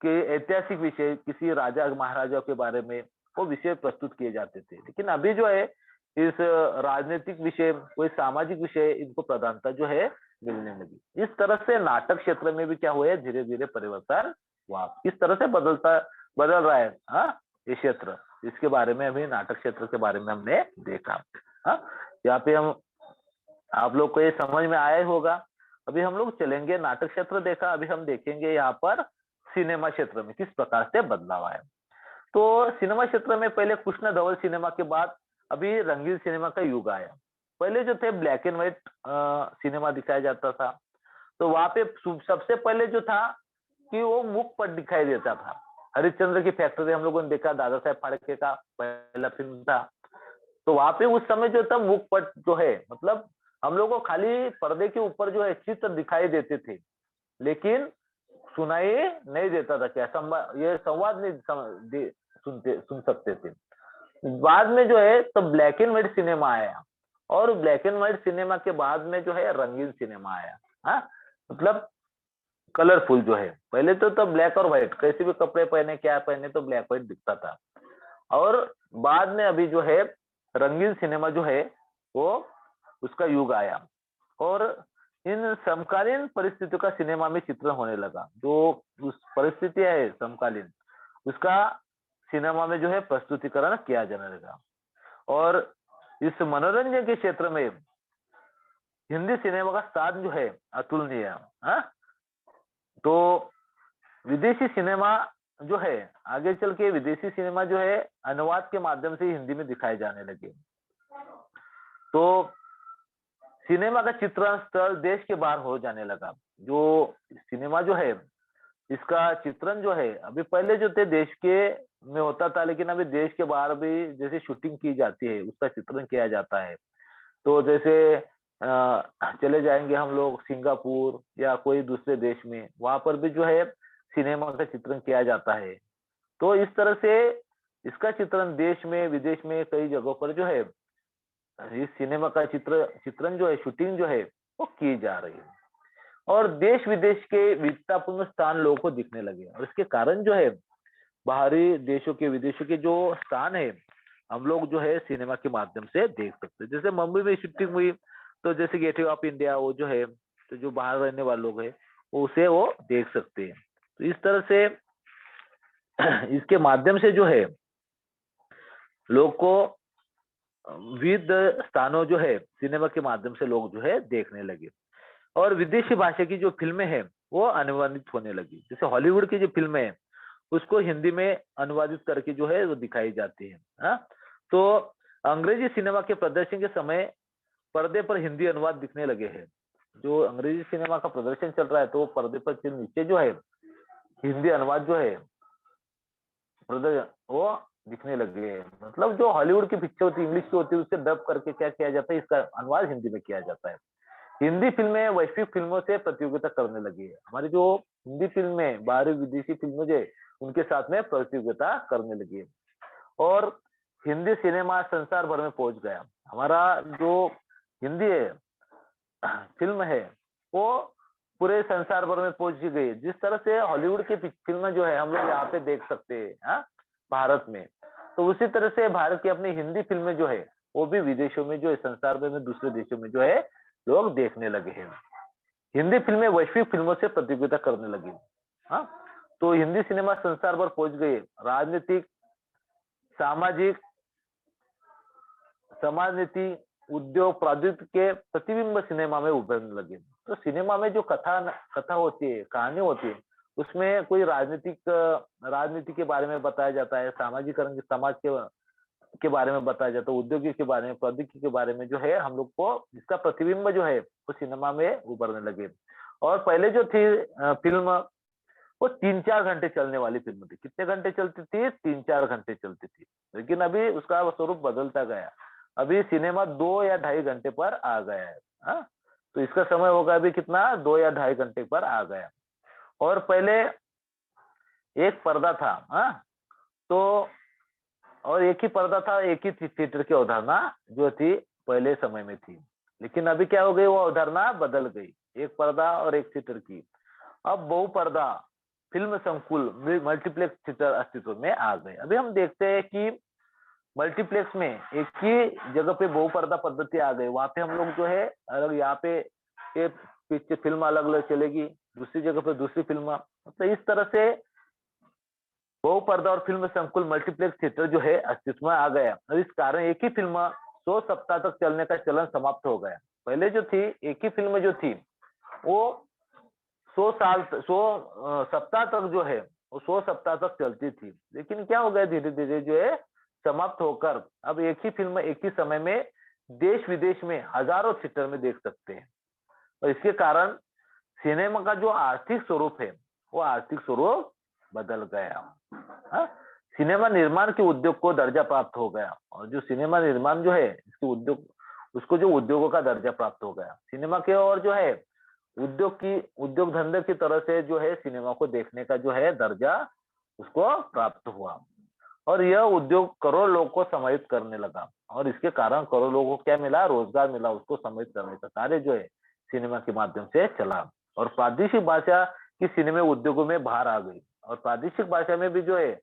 कि ऐतिहासिक विषय किसी राजा महाराजा के बारे में वो विषय प्रस्तुत किए जाते थे। लेकिन अभी जो है इस राजनीतिक विषय, कोई सामाजिक विषय, इनको प्रधानता जो है मिलने लगी। इस तरह से नाटक क्षेत्र में भी क्या हुआ है, धीरे धीरे परिवर्तन हुआ। इस तरह से बदल रहा है ये क्षेत्र। इसके बारे में अभी नाटक क्षेत्र के बारे में हमने देखा। यहाँ पे हम आप लोग को ये समझ में आया होगा। अभी हम लोग चलेंगे, नाटक क्षेत्र देखा, अभी हम देखेंगे यहाँ पर सिनेमा क्षेत्र में किस प्रकार से बदलाव आया। तो सिनेमा क्षेत्र में पहले कृष्ण धवल सिनेमा के बाद अभी रंगीन सिनेमा का युग आया। पहले जो थे ब्लैक एंड व्हाइट सिनेमा दिखाया जाता था। तो वहां पे सबसे पहले जो था कि वो मुख पर दिखाई देता था। हरिश्चंद्र की फैक्ट्री हम लोगों ने देखा, दादा साहेब फाड़के का पहला फिल्म था। तो वहां पे उस समय जो था मुख पट जो है, मतलब हम लोग को खाली पर्दे के ऊपर जो है चित्र दिखाई देते थे, लेकिन सुनाई नहीं देता था। क्या ये संवाद नहीं सुन सकते थे। बाद में जो है तो ब्लैक एंड व्हाइट सिनेमा आया, और ब्लैक एंड व्हाइट सिनेमा के बाद में जो है रंगीन सिनेमा आया। मतलब कलरफुल जो है, पहले तो ब्लैक और व्हाइट, कैसे भी कपड़े पहने, क्या पहने, तो ब्लैक व्हाइट दिखता था। और बाद में अभी जो है रंगीन सिनेमा जो है वो उसका युग आया, और इन समकालीन परिस्थितियों का सिनेमा में चित्रण होने लगा। जो उस परिस्थिति है समकालीन, उसका सिनेमा में जो है प्रस्तुतिकरण किया जाने लगा। और इस मनोरंजन के क्षेत्र में हिंदी सिनेमा का स्थान जो है अतुलनीय है। तो विदेशी सिनेमा जो है, आगे चल के विदेशी सिनेमा जो है अनुवाद के माध्यम से हिंदी में दिखाए जाने लगे। तो सिनेमा का चित्रण स्थल देश के बाहर हो जाने लगा। जो सिनेमा जो है, इसका चित्रण जो है, अभी पहले जो थे देश के में होता था, लेकिन अभी देश के बाहर भी जैसे शूटिंग की जाती है, उसका चित्रण किया जाता है। तो जैसे चले जाएंगे हम लोग सिंगापुर या कोई दूसरे देश में, वहां पर भी जो है सिनेमा का चित्रण किया जाता है। तो इस तरह से इसका चित्रण देश में विदेश में कई जगहों पर जो है इस सिनेमा का चित्रण जो है, शूटिंग जो है वो की जा रही है। और देश विदेश के विविधतापूर्ण स्थान लोगों को दिखने लगे, और इसके कारण जो है बाहरी देशों के विदेशों के जो स्थान है, हम लोग जो है सिनेमा के माध्यम से देख सकते हैं। जैसे मुंबई में शूटिंग हुई, तो जैसे गेटवे ऑफ इंडिया, वो जो है, तो जो बाहर रहने वाले लोग हैं वो उसे वो देख सकते हैं। तो इस तरह से इसके माध्यम से जो है लोग को विविध स्थानों जो है सिनेमा के माध्यम से लोग जो है देखने लगे। और विदेशी भाषा की जो फिल्में हैं वो अनुवादित होने लगी। जैसे हॉलीवुड की जो फिल्में हैं उसको हिंदी में अनुवादित करके जो है वो दिखाई जाती है। हाँ, तो अंग्रेजी सिनेमा के प्रदर्शन के समय पर्दे पर हिंदी अनुवाद दिखने लगे हैं। जो अंग्रेजी सिनेमा का प्रदर्शन चल रहा है, तो पर्दे पर के नीचे जो है हिंदी अनुवाद जो है वो दिखने लगे हैं। मतलब जो हॉलीवुड की पिक्चर होती है, इंग्लिश की होती है, उससे डब करके क्या किया जाता है, इसका अनुवाद हिंदी में किया जाता है। हिंदी फिल्में वैश्विक फिल्मों से प्रतियोगिता करने लगी है। हमारी जो हिंदी फिल्में बाहरी विदेशी फिल्में जो है उनके साथ में प्रतियोगिता करने लगी है। और हिंदी सिनेमा संसार भर में पहुंच गया। हमारा जो हिंदी है फिल्म है वो पूरे संसार भर में पहुंच गई। जिस तरह से हॉलीवुड की फिल्म जो है हम लोग यहाँ पे देख सकते हैं भारत में, तो उसी तरह से भारत की अपनी हिंदी फिल्में जो है वो भी विदेशों में जो है, संसार भर में दूसरे देशों में जो है लोग देखने लगे हैं। हिंदी फिल्में वैश्विक फिल्मों से प्रतियोगिता करने लगी। हाँ, तो हिंदी सिनेमा संसार भर पहुंच गई। राजनीतिक, सामाजिक, समाज नीति, उद्योग, प्रौद्योगिकी के प्रतिबिंब सिनेमा में उभरने लगे। तो सिनेमा में जो कथा होती है, कहानी होती है, उसमें कोई राजनीति के बारे में बताया जाता है, सामाजिकरण समाज के बारे में बताया जाता है, उद्योगिक के बारे में, प्रौद्योगिकी के बारे में जो है हम लोग को इसका प्रतिबिंब जो है वो सिनेमा में उभरने लगे। और पहले जो थी फिल्म, वो 3-4 घंटे चलने वाली फिल्म थी। कितने घंटे चलती थी? 3-4 घंटे चलती थी। लेकिन अभी उसका स्वरूप बदलता गया। अभी सिनेमा 2 या 2.5 घंटे पर आ गया है। हाँ, तो इसका समय होगा अभी कितना, 2 या 2.5 घंटे पर आ गया। और पहले एक पर्दा था। हाँ, तो और एक ही पर्दा था, एक ही थिएटर की अवधारणा जो थी पहले समय में थी। लेकिन अभी क्या हो गई, वो अवधारणा बदल गई। एक पर्दा और एक थिएटर की, अब बहुपर्दा फिल्म संकुल मल्टीप्लेक्स थिएटर अस्तित्व में आ गए। अभी हम देखते हैं कि मल्टीप्लेक्स में एक ही जगह पे बहुपर्दा पद्धति आ गई। वहां पे हम लोग जो है अलग, यहाँ पे एक फिल्म अलग अलग चलेगी, दूसरी जगह पे दूसरी फिल्म। तो इस तरह से बहुपर्दा और फिल्म संकुल मल्टीप्लेक्स थिएटर जो है अस्तित्व में आ गया। और इस कारण एक ही फिल्म 100 सप्ताह तक चलने का चलन समाप्त हो गया। पहले जो थी एक ही फिल्म जो थी वो 100 सप्ताह तक जो है वो 100 सप्ताह तक चलती थी। लेकिन क्या हो गया, धीरे धीरे जो है समाप्त होकर अब एक ही फिल्म एक ही समय में देश विदेश में हजारों थिएटर में देख सकते हैं। और इसके कारण सिनेमा का जो आर्थिक स्वरूप है वो आर्थिक स्वरूप बदल गया। हाँ? सिनेमा निर्माण के उद्योग को दर्जा प्राप्त हो गया। और जो सिनेमा निर्माण जो है इसके उद्योग, उसको जो उद्योगों का दर्जा प्राप्त हो गया। सिनेमा के और जो है उद्योग धंधे की तरह से जो है सिनेमा को देखने का जो है दर्जा उसको प्राप्त हुआ। और यह उद्योग करोड़ों लोगों को समाहित करने लगा। और इसके कारण करोड़ों लोगों को क्या मिला, रोजगार मिला। उसको समाहित करने का कार्य जो है सिनेमा के माध्यम से चला। और प्रादेशिक भाषा की सिनेमा उद्योगों में बाहर आ गई। और प्रादेशिक भाषा में भी जो है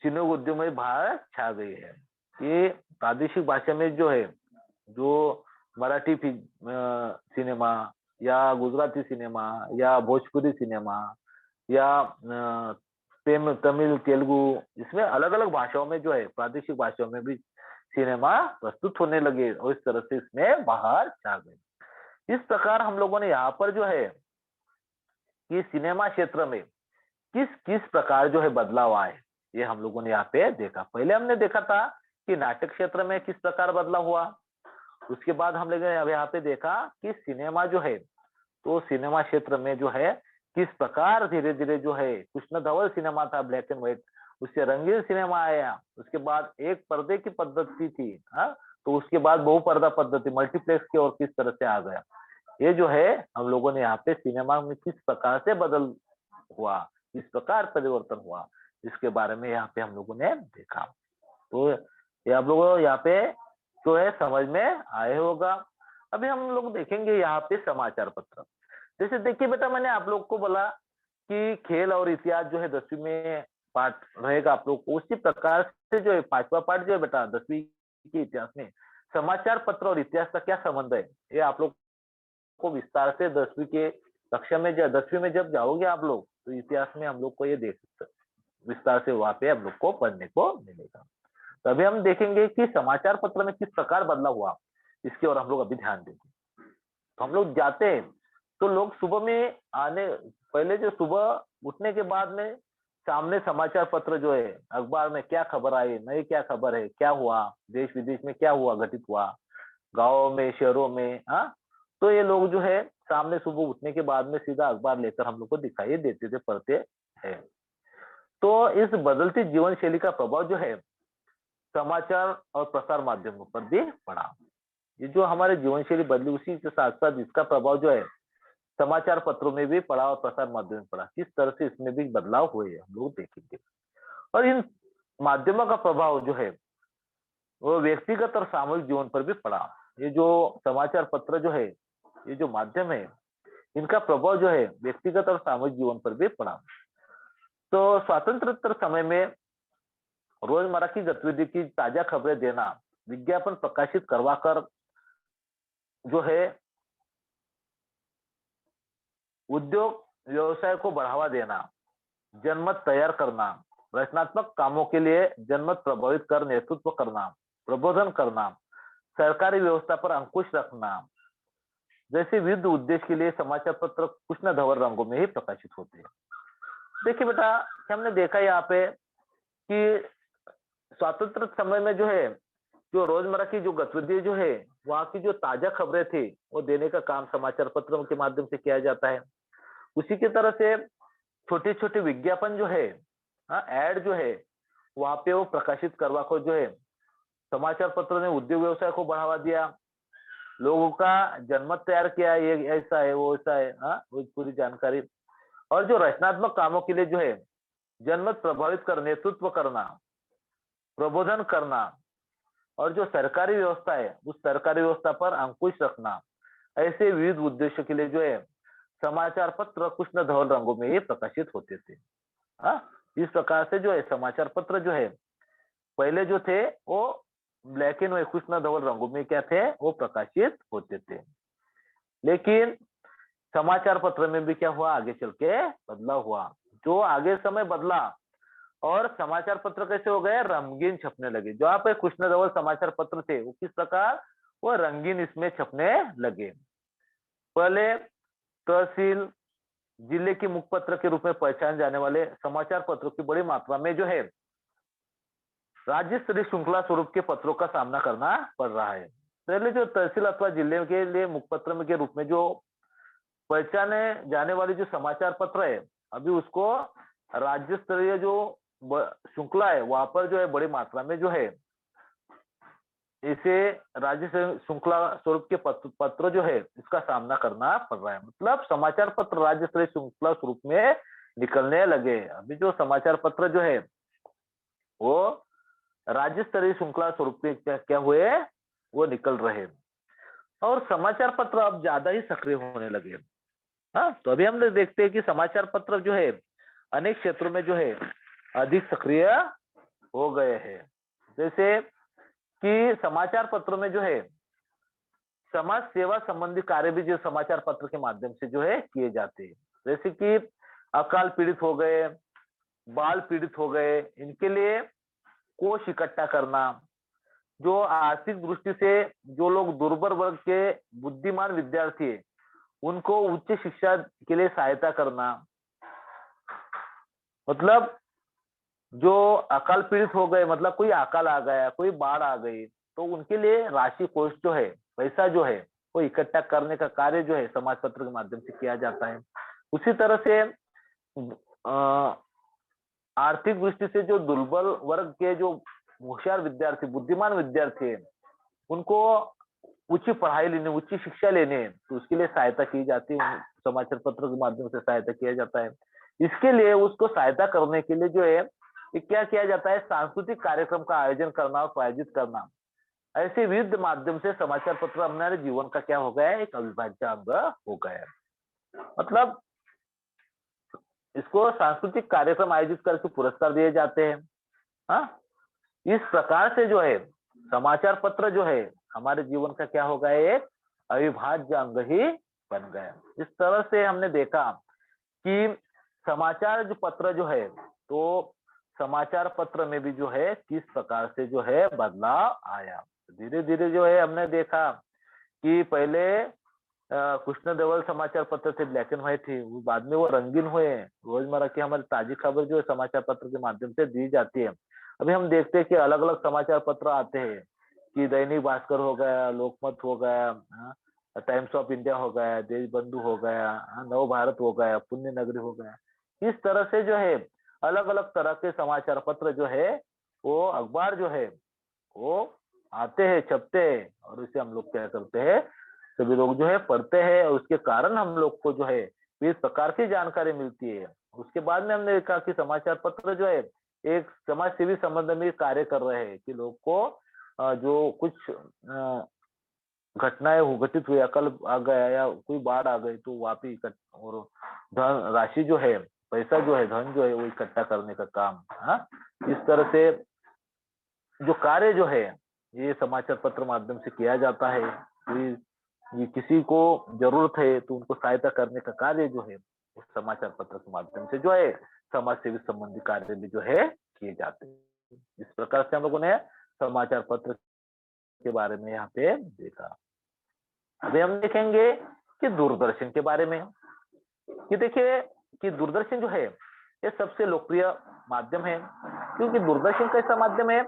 सिनेमा उद्योग में बाहर छा गई है। ये प्रादेशिक भाषा में जो है, जो मराठी सिनेमा या गुजराती सिनेमा या भोजपुरी सिनेमा या तमिल, तेलुगु, इसमें अलग अलग भाषाओं में जो है प्रादेशिक भाषाओं में भी सिनेमा प्रस्तुत होने लगे। और इस तरह से इसमें बाहर छा गए। इस प्रकार हम लोगों ने यहाँ पर जो है कि सिनेमा क्षेत्र में किस किस प्रकार जो है बदलाव आए, ये हम लोगों ने यहाँ पे देखा। पहले हमने देखा था कि नाटक क्षेत्र में किस प्रकार बदलाव हुआ, उसके बाद हम लोग ने अब यहाँ पे देखा कि सिनेमा जो है, तो सिनेमा क्षेत्र में जो है किस प्रकार धीरे धीरे जो है, कृष्ण धवल सिनेमा था ब्लैक एंड व्हाइट, उससे रंगीन सिनेमा आया, उसके बाद एक पर्दे की पद्धति थी, हाँ, तो उसके बाद बहुपर्दा पद्धति मल्टीप्लेक्स की ओर किस तरह से आ गया। ये जो है हम लोगों ने यहाँ पे सिनेमा में किस प्रकार से बदल हुआ, किस प्रकार परिवर्तन हुआ, इसके बारे में यहाँ पे हम लोगों ने देखा। तो ये आप लोगों यहाँ पे जो है समझ में आए होगा। अभी हम लोग देखेंगे यहाँ पे समाचार पत्र। जैसे देखिए बेटा, मैंने आप लोग को बोला कि खेल और इतिहास जो है 10वीं में पाठ रहेगा आप लोग को, उसी प्रकार से जो है 5वां पाठ जो है बेटा 10वीं के इतिहास में समाचार पत्र और इतिहास का क्या संबंध है, ये आप लोग को विस्तार से 10वीं के कक्षा में, जब 10वीं में जब जाओगे आप लोग, तो इतिहास में हम लोग को ये देख विस्तार से वहां पे हम लोग को पढ़ने को मिलेगा। तभी हम देखेंगे कि समाचार पत्र में किस प्रकार बदलाव हुआ, इसकी ओर हम लोग अभी ध्यान देंगे। तो हम लोग जाते हैं, तो लोग सुबह में आने पहले जो सुबह उठने के बाद में सामने समाचार पत्र जो है, अखबार में क्या खबर आई, नई क्या खबर है, क्या हुआ देश विदेश में, क्या हुआ घटित हुआ गाँवों में शहरों में, हाँ, तो ये लोग जो है सामने सुबह उठने के बाद में सीधा अखबार लेकर हम लोग को दिखाई देते थे, पढ़ते हैं। तो इस बदलती जीवन शैली का प्रभाव जो है समाचार और प्रसार माध्यमों पर भी पड़ा। ये जो हमारे जीवन शैली बदली, उसी के साथ साथ इसका प्रभाव जो है समाचार पत्रों में भी पड़ा और प्रसार माध्यम में पड़ा। किस तरह से इसमें भी बदलाव हुए हम लोग देखेंगे। और इन माध्यमों का प्रभाव जो है वो व्यक्तिगत और सामूहिक जीवन पर भी पड़ा। ये जो समाचार पत्र जो है, ये जो माध्यम है, इनका प्रभाव जो है व्यक्तिगत और सामूहिक जीवन पर भी पड़ा। तो स्वातंत्रोत्तर समय में रोजमर्रा की गतिविधि की ताजा खबरें देना, विज्ञापन प्रकाशित करवाकर जो है उद्योग व्यवसाय को बढ़ावा देना, जनमत तैयार करना, रचनात्मक कामों के लिए जनमत प्रभावित कर नेतृत्व करना, प्रबोधन करना, सरकारी व्यवस्था पर अंकुश रखना, जैसे विविध उद्देश्य के लिए समाचार पत्र कृष्ण धवल रंगों में ही प्रकाशित होते हैं। देखिए बेटा, हमने देखा यहाँ पे कि स्वतंत्र समय में जो है, जो रोजमर्रा की जो गतिविधि जो है, वहाँ की जो ताजा खबरें थी वो देने का काम समाचार पत्रों के माध्यम से किया जाता है। उसी की तरह से छोटे छोटे विज्ञापन जो है, हाँ, एड जो है, वहां पे वो प्रकाशित करवा को जो है समाचार पत्र ने उद्योग व्यवसाय को बढ़ावा दिया, लोगों का जनमत तैयार किया, ये ऐसा है वो ऐसा है, हाँ, वो पूरी जानकारी। और जो रचनात्मक कामों के लिए जो है जनमत प्रभावित कर नेतृत्व करना, प्रबोधन करना, और जो सरकारी व्यवस्था है उस सरकारी व्यवस्था पर अंकुश रखना, ऐसे विविध उद्देश्यों के लिए जो है समाचार पत्र कृष्ण धवल रंगों में ही प्रकाशित होते थे। हाँ, इस प्रकार से जो है समाचार पत्र जो है पहले जो थे वो ब्लैक एंड व्हाइट कृष्ण धवल रंगों में क्या थे, वो प्रकाशित होते थे। लेकिन समाचार पत्र में भी क्या हुआ, आगे चल के बदलाव हुआ। जो आगे समय बदला और समाचार पत्र कैसे हो गए, रंगीन छपने लगे। जो आप कृष्ण धवल समाचार पत्र थे वो किस प्रकार, वो रंगीन इसमें छपने लगे। पहले तहसील जिले के मुखपत्र के रूप में पहचाने जाने वाले समाचार पत्रों की बड़ी मात्रा में जो है राज्य स्तरीय श्रृंखला स्वरूप के पत्रों का सामना करना पड़ रहा है। पहले जो तहसील अथवा जिले के लिए मुखपत्र के रूप में जो पहचाने जाने वाली जो समाचार पत्र है, अभी उसको राज्य स्तरीय जो श्रृंखला है वहां पर जो है बड़ी मात्रा में जो है इसे राज्य श्रृंखला स्वरूप के पत्र जो है इसका सामना करना पड़ रहा है। मतलब समाचार पत्र राज्य स्तरीय श्रृंखला स्वरूप में निकलने लगे। अभी जो समाचार पत्र जो है वो राज्य स्तरीय श्रृंखला स्वरूप में क्या हुए, वो निकल रहे, और समाचार पत्र अब ज्यादा ही सक्रिय होने लगे। हाँ, तो अभी हम लोग देखते हैं कि समाचार पत्र जो है अनेक क्षेत्रों में जो है अधिक सक्रिय हो गए हैं। जैसे कि समाचार पत्रों में जो है समाज सेवा संबंधी कार्य भी जो समाचार पत्र के माध्यम से जो है किए जाते हैं। जैसे कि अकाल पीड़ित हो गए, बाल पीड़ित हो गए, इनके लिए कोष इकट्ठा करना, जो आर्थिक दृष्टि से जो लोग दुर्बल वर्ग के बुद्धिमान विद्यार्थी है उनको उच्च शिक्षा के लिए सहायता करना, मतलब जो अकाल पीड़ित हो गए, मतलब कोई अकाल आ गया, कोई बाढ़ आ गई, तो उनके लिए राशि कोष जो है पैसा जो है वो इकट्ठा करने का कार्य जो है समाज पत्र के माध्यम से किया जाता है। उसी तरह से आर्थिक दृष्टि से जो दुर्बल वर्ग के जो होशियार विद्यार्थी, बुद्धिमान विद्यार्थी है, उनको उच्च पढ़ाई लेने, उच्च शिक्षा लेने, तो उसके लिए सहायता की जाती है, समाचार पत्र के माध्यम से सहायता किया जाता है। इसके लिए उसको सहायता करने के लिए जो है ये क्या किया जाता है, सांस्कृतिक कार्यक्रम का आयोजन करना और प्रायोजित करना। ऐसे विविध माध्यम से समाचार पत्र हमारे जीवन का क्या हो गया है, एक अविभाज्य अंग हो गया है। मतलब इसको सांस्कृतिक कार्यक्रम आयोजित करके पुरस्कार दिए जाते हैं। हाँ, इस प्रकार से जो है समाचार पत्र जो है हमारे जीवन का क्या हो गया, एक अविभाज्य अंग ही बन गया। इस तरह से हमने देखा कि समाचार जो पत्र जो है, तो समाचार पत्र में भी जो है किस प्रकार से जो है बदलाव आया। धीरे धीरे जो है हमने देखा कि पहले कृष्णदेवल समाचार पत्र थे, ब्लैक एंड व्हाइट थी, बाद में वो रंगीन हुए। रोजमर्रा की हमारी ताजी खबर जो है समाचार पत्र के माध्यम से दी जाती है। अभी हम देखते हैं कि अलग अलग समाचार पत्र आते हैं कि दैनिक भास्कर हो गया, लोकमत हो गया, टाइम्स ऑफ इंडिया हो गया, देश बंधु हो गया, नव भारत हो गया, पुण्य नगरी हो गया। इस तरह से जो है अलग अलग तरह के समाचार पत्र जो है, वो अखबार जो है वो आते हैं, छपते हैं, और उसे हम लोग क्या करते हैं, सभी लोग जो है पढ़ते हैं, और उसके कारण हम लोग को जो है इस प्रकार की जानकारी मिलती है। उसके बाद में हमने देखा कि समाचार पत्र जो है एक समाज सेवी संबंध में कार्य कर रहे हैं कि लोग को जो कुछ घटनाएं घटित हुई, अकल आ गया या कोई बाढ़ आ गई, तो वहाँ पे और धन राशि जो है, पैसा जो है, धन जो है वो इकट्ठा करने का काम। हाँ, इस तरह से जो कार्य जो है ये समाचार पत्र माध्यम से किया जाता है। ये किसी को जरूरत है तो उनको सहायता करने का कार्य जो है उस समाचार पत्र के माध्यम से जो है समाज सेवी संबंधी कार्य भी जो है किए जाते हैं। इस प्रकार से हम लोगों ने समाचार पत्र के बारे में यहाँ पे देखा। अभी हम देखेंगे कि दूरदर्शन के बारे में, कि देखिए कि दूरदर्शन जो है ये सबसे लोकप्रिय माध्यम है, क्योंकि दूरदर्शन कैसा माध्यम है,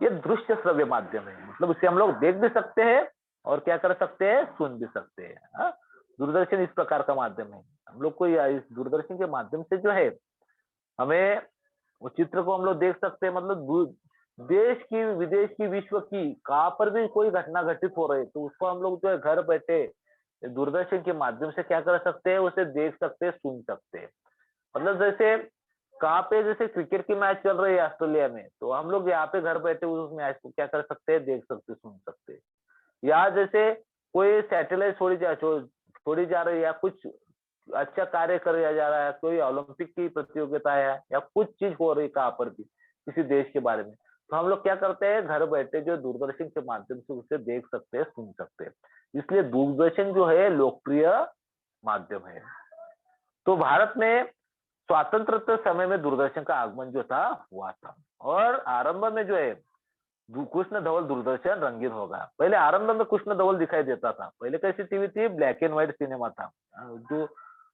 ये दृश्य श्रव्य माध्यम है। मतलब इसे हम लोग देख भी सकते हैं और क्या कर सकते हैं, सुन भी सकते हैं। हाँ? दूरदर्शन इस प्रकार का माध्यम है। हम लोग को इस दूरदर्शन के माध्यम से जो है हमें उस चित्र को हम लोग देख सकते हैं। मतलब देश की, विदेश की, विश्व की कहाँ पर भी कोई घटना घटित हो रही है तो उसको हम लोग जो है घर बैठे दूरदर्शन के माध्यम से क्या कर सकते हैं, उसे देख सकते हैं, सुन सकते हैं। मतलब जैसे कहाँ पे जैसे क्रिकेट की मैच चल रही है ऑस्ट्रेलिया में, तो हम लोग यहाँ पे घर बैठे उस मैच को क्या कर सकते हैं, देख सकते, सुन सकते हैं। या जैसे कोई सैटेलाइट छोड़ी जा रही है, या कुछ अच्छा कार्य किया जा रहा है, कोई ओलंपिक की प्रतियोगिता है या कुछ चीज हो रही कहाँ पर भी किसी देश के बारे में, तो हम लोग क्या करते हैं, घर बैठे जो दूरदर्शन के माध्यम से उसे देख सकते हैं, सुन सकते हैं। इसलिए दूरदर्शन जो है लोकप्रिय माध्यम है। तो भारत में स्वातंत्र समय में दूरदर्शन का आगमन जो था हुआ था, और आरंभ में जो है कृष्ण धवल दूरदर्शन रंगीन होगा। पहले आरंभ में कृष्ण धवल दिखाई देता था। पहले कैसी टीवी थी, ब्लैक एंड व्हाइट सिनेमा था जो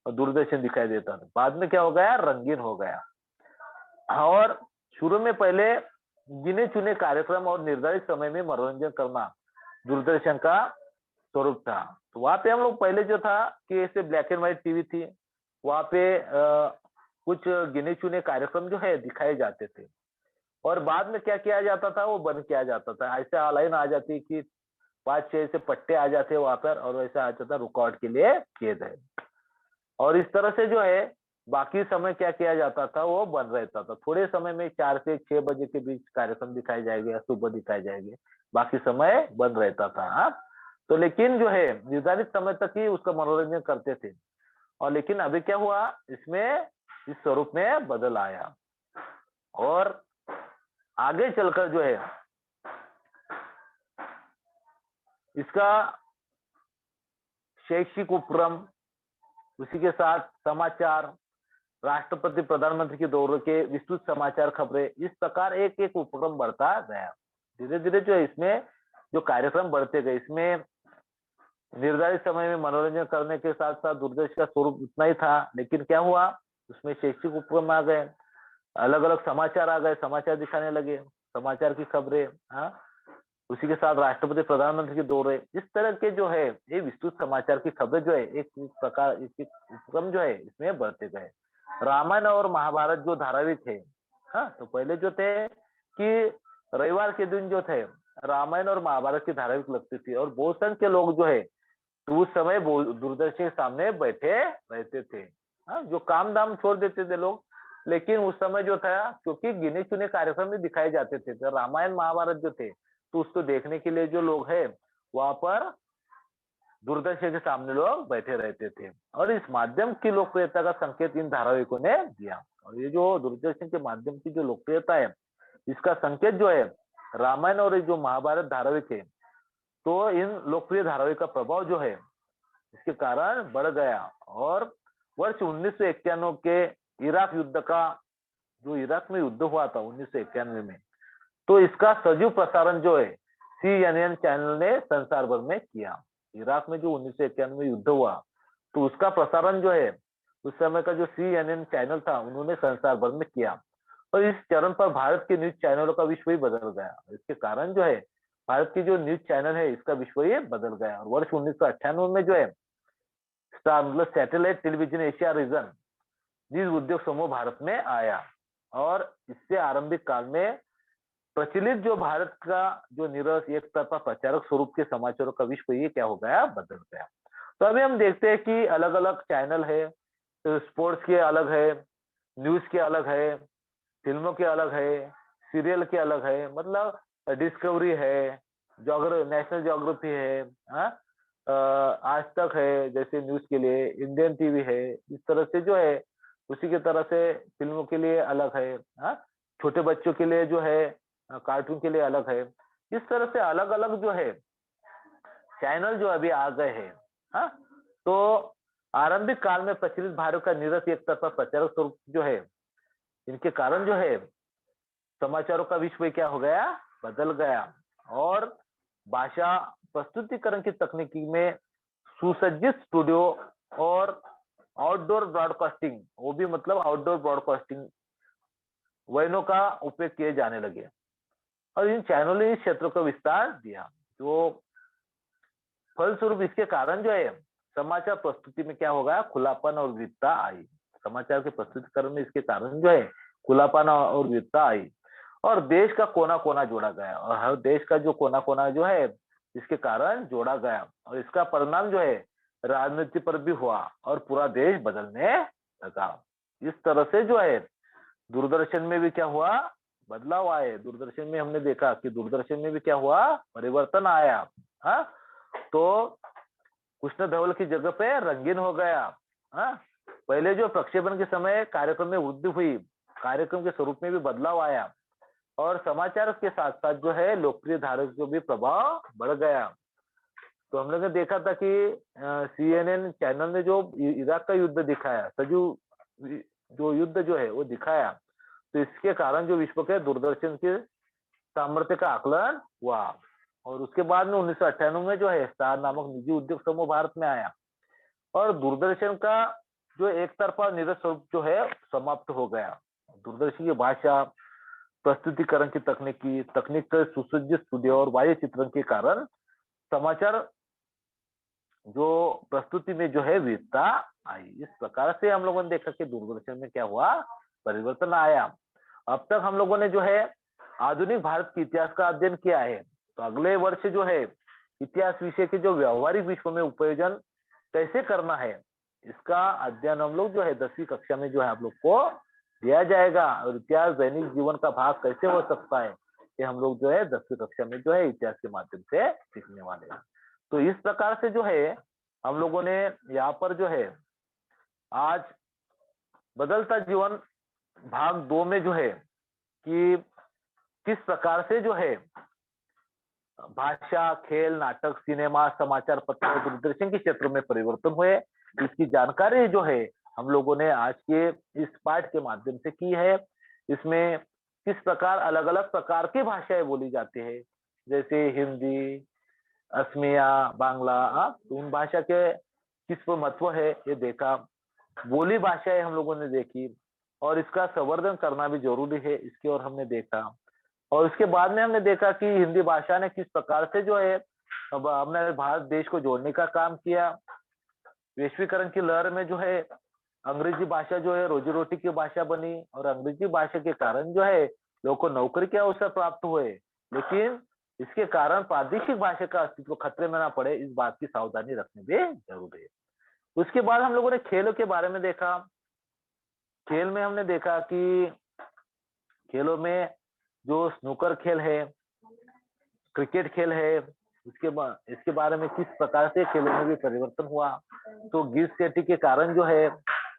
दूरदर्शन दिखाई देता था। बाद में क्या हो गया, रंगीन हो गया। और शुरू में पहले गिने चुने कार्यक्रम और निर्धारित समय में मनोरंजन करना दूरदर्शन का स्वरूप था। तो वहां पे हम लोग पहले जो था कि ऐसे ब्लैक एंड व्हाइट टीवी थी, वहां पे कुछ गिने चुने कार्यक्रम जो है दिखाए जाते थे, और बाद में क्या किया जाता था, वो बंद किया जाता था। ऐसे लाइन आ जाती कि 5-6 ऐसे पट्टे आ जाते वहां पर, और वैसा आ जाता रिकॉर्ड के लिए खेद है। और इस तरह से जो है बाकी समय क्या किया जाता था, वो बंद रहता था। थोड़े समय में 4 से 6 बजे के बीच कार्यक्रम दिखाए जाएंगे या सुबह दिखाए जाएंगे, बाकी समय बंद रहता था। हाँ, तो लेकिन जो है निर्धारित समय तक ही उसका मनोरंजन करते थे। और लेकिन अभी क्या हुआ, इसमें इस स्वरूप में बदल आया, और आगे चलकर जो है इसका शैक्षिक उपक्रम, उसी के साथ समाचार, राष्ट्रपति प्रधानमंत्री के दौरे के विस्तृत समाचार खबरें, इस प्रकार एक एक उपक्रम बढ़ता गया। धीरे धीरे जो है इसमें जो कार्यक्रम बढ़ते गए, इसमें निर्धारित समय में मनोरंजन करने के साथ साथ दूरदर्शन का स्वरूप उतना ही था, लेकिन क्या हुआ, उसमें शैक्षिक उपक्रम आ गए, अलग अलग समाचार आ गए, समाचार दिखाने लगे, समाचार की खबरें। हाँ, उसी के साथ राष्ट्रपति प्रधानमंत्री के दौरे, इस तरह के जो है ये विस्तृत समाचार की खबर जो है एक प्रकार इसके उपक्रम जो है इसमें बढ़ते गए। रामायण और महाभारत जो धारावाहिक थे, हाँ, तो पहले जो थे कि रविवार के दिन जो थे रामायण और महाभारत की धारावाहिक लगती थी और बहुत संख्य लोग जो है तो उस समय दूरदर्शन के सामने बैठे रहते थे। हाँ, जो काम दाम छोड़ देते थे लोग, लेकिन उस समय जो था क्योंकि गिने चुने कार्यक्रम भी दिखाए जाते थे, तो रामायण महाभारत जो थे तो उसको देखने के लिए जो लोग हैं वहां पर दूरदर्शन के सामने लोग बैठे रहते थे और इस माध्यम की लोकप्रियता का संकेत इन धारावाहिकों ने दिया। और ये जो दूरदर्शन के माध्यम की जो लोकप्रियता है इसका संकेत जो है रामायण और ये जो महाभारत धारावाहिक है, तो इन लोकप्रिय धारावाहिक का प्रभाव जो है इसके कारण बढ़ गया और वर्ष 1991 के इराक युद्ध का, जो इराक में युद्ध हुआ था 1991 में, तो इसका सजीव प्रसारण जो है CNN चैनल ने संसार भर में किया। इराक में जो 1991 में युद्ध हुआ तो उसका प्रसारण जो है उस समय का जो CNN चैनल था उन्होंने संसार भर में किया और इस चरण पर भारत के न्यूज चैनलों का विश्व ही बदल गया। इसके कारण जो है भारत की जो न्यूज चैनल है इसका विश्व ही बदल गया और वर्ष 1998 में जो है स्टार मतलब सैटेलाइट टेलीविजन एशिया रीजन जिस उद्योग समूह भारत में आया और इससे आरंभिक काल में प्रचलित जो भारत का जो निरस एक तरफा प्रचारक स्वरूप के समाचारों का विश्व ये क्या हो गया, बदल गया। तो अभी हम देखते हैं कि अलग अलग चैनल है, तो स्पोर्ट्स के अलग है, न्यूज के अलग है, फिल्मों के अलग है, सीरियल के अलग है, मतलब डिस्कवरी है, नेशनल ज्योग्राफी है, हाँ, आज तक है जैसे न्यूज के लिए, इंडियन टीवी है, इस तरह से जो है उसी की तरह से फिल्मों के लिए अलग है, हाँ, छोटे बच्चों के लिए जो है कार्टून के लिए अलग है। इस तरह से अलग अलग जो है चैनल जो अभी आ गए हैं, हाँ, तो आरंभिक काल में प्रचलित भारत का निरस एक तरफा प्रचारक स्वरूप जो है इनके कारण जो है समाचारों का विश्व क्या हो गया, बदल गया और भाषा प्रस्तुतिकरण की तकनीकी में सुसज्जित स्टूडियो और आउटडोर ब्रॉडकास्टिंग, वो भी मतलब आउटडोर ब्रॉडकास्टिंग वैनों का उपयोग किए जाने लगे और इन चैनलों ने इस क्षेत्र को विस्तार दिया। जो फलस्वरूप इसके कारण जो है समाचार प्रस्तुति में क्या होगा, खुलापन और विविधता आई। समाचार के प्रस्तुतिकरण में इसके कारण जो है खुलापन और विविधता आई और देश का कोना कोना जोड़ा गया और हर देश का जो कोना कोना जो है इसके कारण जोड़ा गया और इसका परिणाम जो है राजनीति पर भी हुआ और पूरा देश बदलने लगा। इस तरह से जो है दूरदर्शन में भी क्या हुआ, बदलाव आए। दूरदर्शन में हमने देखा कि दूरदर्शन में भी क्या हुआ, परिवर्तन आया। हाँ, तो कृष्ण धवल की जगह पे रंगीन हो गया। हाँ, पहले जो प्रक्षेपण के समय कार्यक्रम में वृद्धि हुई, कार्यक्रम के स्वरूप में भी बदलाव आया और समाचार के साथ साथ जो है लोकप्रिय धारावाहिक जो भी प्रभाव बढ़ गया। तो हम लोग ने देखा था कि CNN चैनल ने जो इराक का युद्ध दिखाया, सजीव जो युद्ध जो है वो दिखाया, तो इसके कारण जो विश्व के दूरदर्शन के सामर्थ्य का आकलन हुआ और उसके बाद में 1998 में जो है स्टार नामक निजी उद्योग समूह भारत में आया और दूरदर्शन का जो एक तरफा निरस स्वरूप जो है समाप्त हो गया। दूरदर्शन की भाषा प्रस्तुतिकरण की तकनीक के सुसज्जित स्टूडियो और वायु चित्रण के कारण समाचार जो प्रस्तुति में जो है विविधता आई। इस प्रकार से हम लोगों ने देखा कि दूरदर्शन में क्या हुआ, परिवर्तन आया। अब तक हम लोगों ने जो है आधुनिक भारत के इतिहास का अध्ययन किया है, तो अगले वर्ष जो है इतिहास विषय के जो व्यवहारिक विश्व में उपयोजन कैसे करना है इसका अध्ययन हम लोग जो है 10वीं कक्षा में जो है आप लोग को दिया जाएगा और इतिहास दैनिक जीवन का भाग कैसे हो सकता है ये हम लोग जो है 10वीं कक्षा में जो है इतिहास के माध्यम से सीखने वाले हैं। तो इस प्रकार से जो है हम लोगों ने यहाँ पर जो है आज बदलता जीवन भाग 2 में जो है कि किस प्रकार से जो है भाषा, खेल, नाटक, सिनेमा, समाचार पत्र और दूरदर्शन के क्षेत्र में परिवर्तन हुए, इसकी जानकारी जो है हम लोगों ने आज के इस पाठ के माध्यम से की है। इसमें किस प्रकार अलग अलग प्रकार की भाषाएं बोली जाती है, जैसे हिंदी, असमिया, बांग्ला, तो उन भाषा के किस पर महत्व है ये देखा। बोली भाषाएं हम लोगों ने देखी और इसका संवर्धन करना भी जरूरी है, इसकी ओर हमने देखा। और उसके बाद में हमने देखा कि हिंदी भाषा ने किस प्रकार से जो है अब हमने भारत देश को जोड़ने का काम किया। वैश्वीकरण की लहर में जो है अंग्रेजी भाषा जो है रोजी रोटी की भाषा बनी, और अंग्रेजी भाषा के कारण जो है लोगों को नौकरी के अवसर प्राप्त हुए, लेकिन इसके कारण प्रादेशिक भाषा का अस्तित्व खतरे में ना पड़े, इस बात की सावधानी रखनी भी जरूरी है। उसके बाद हम लोगों ने खेलों के बारे में देखा। खेल में हमने देखा कि खेलों में जो स्नूकर खेल है, क्रिकेट खेल है, इसके बारे में किस प्रकार से खेलों में भी परिवर्तन हुआ। तो गिर सेटी के कारण जो है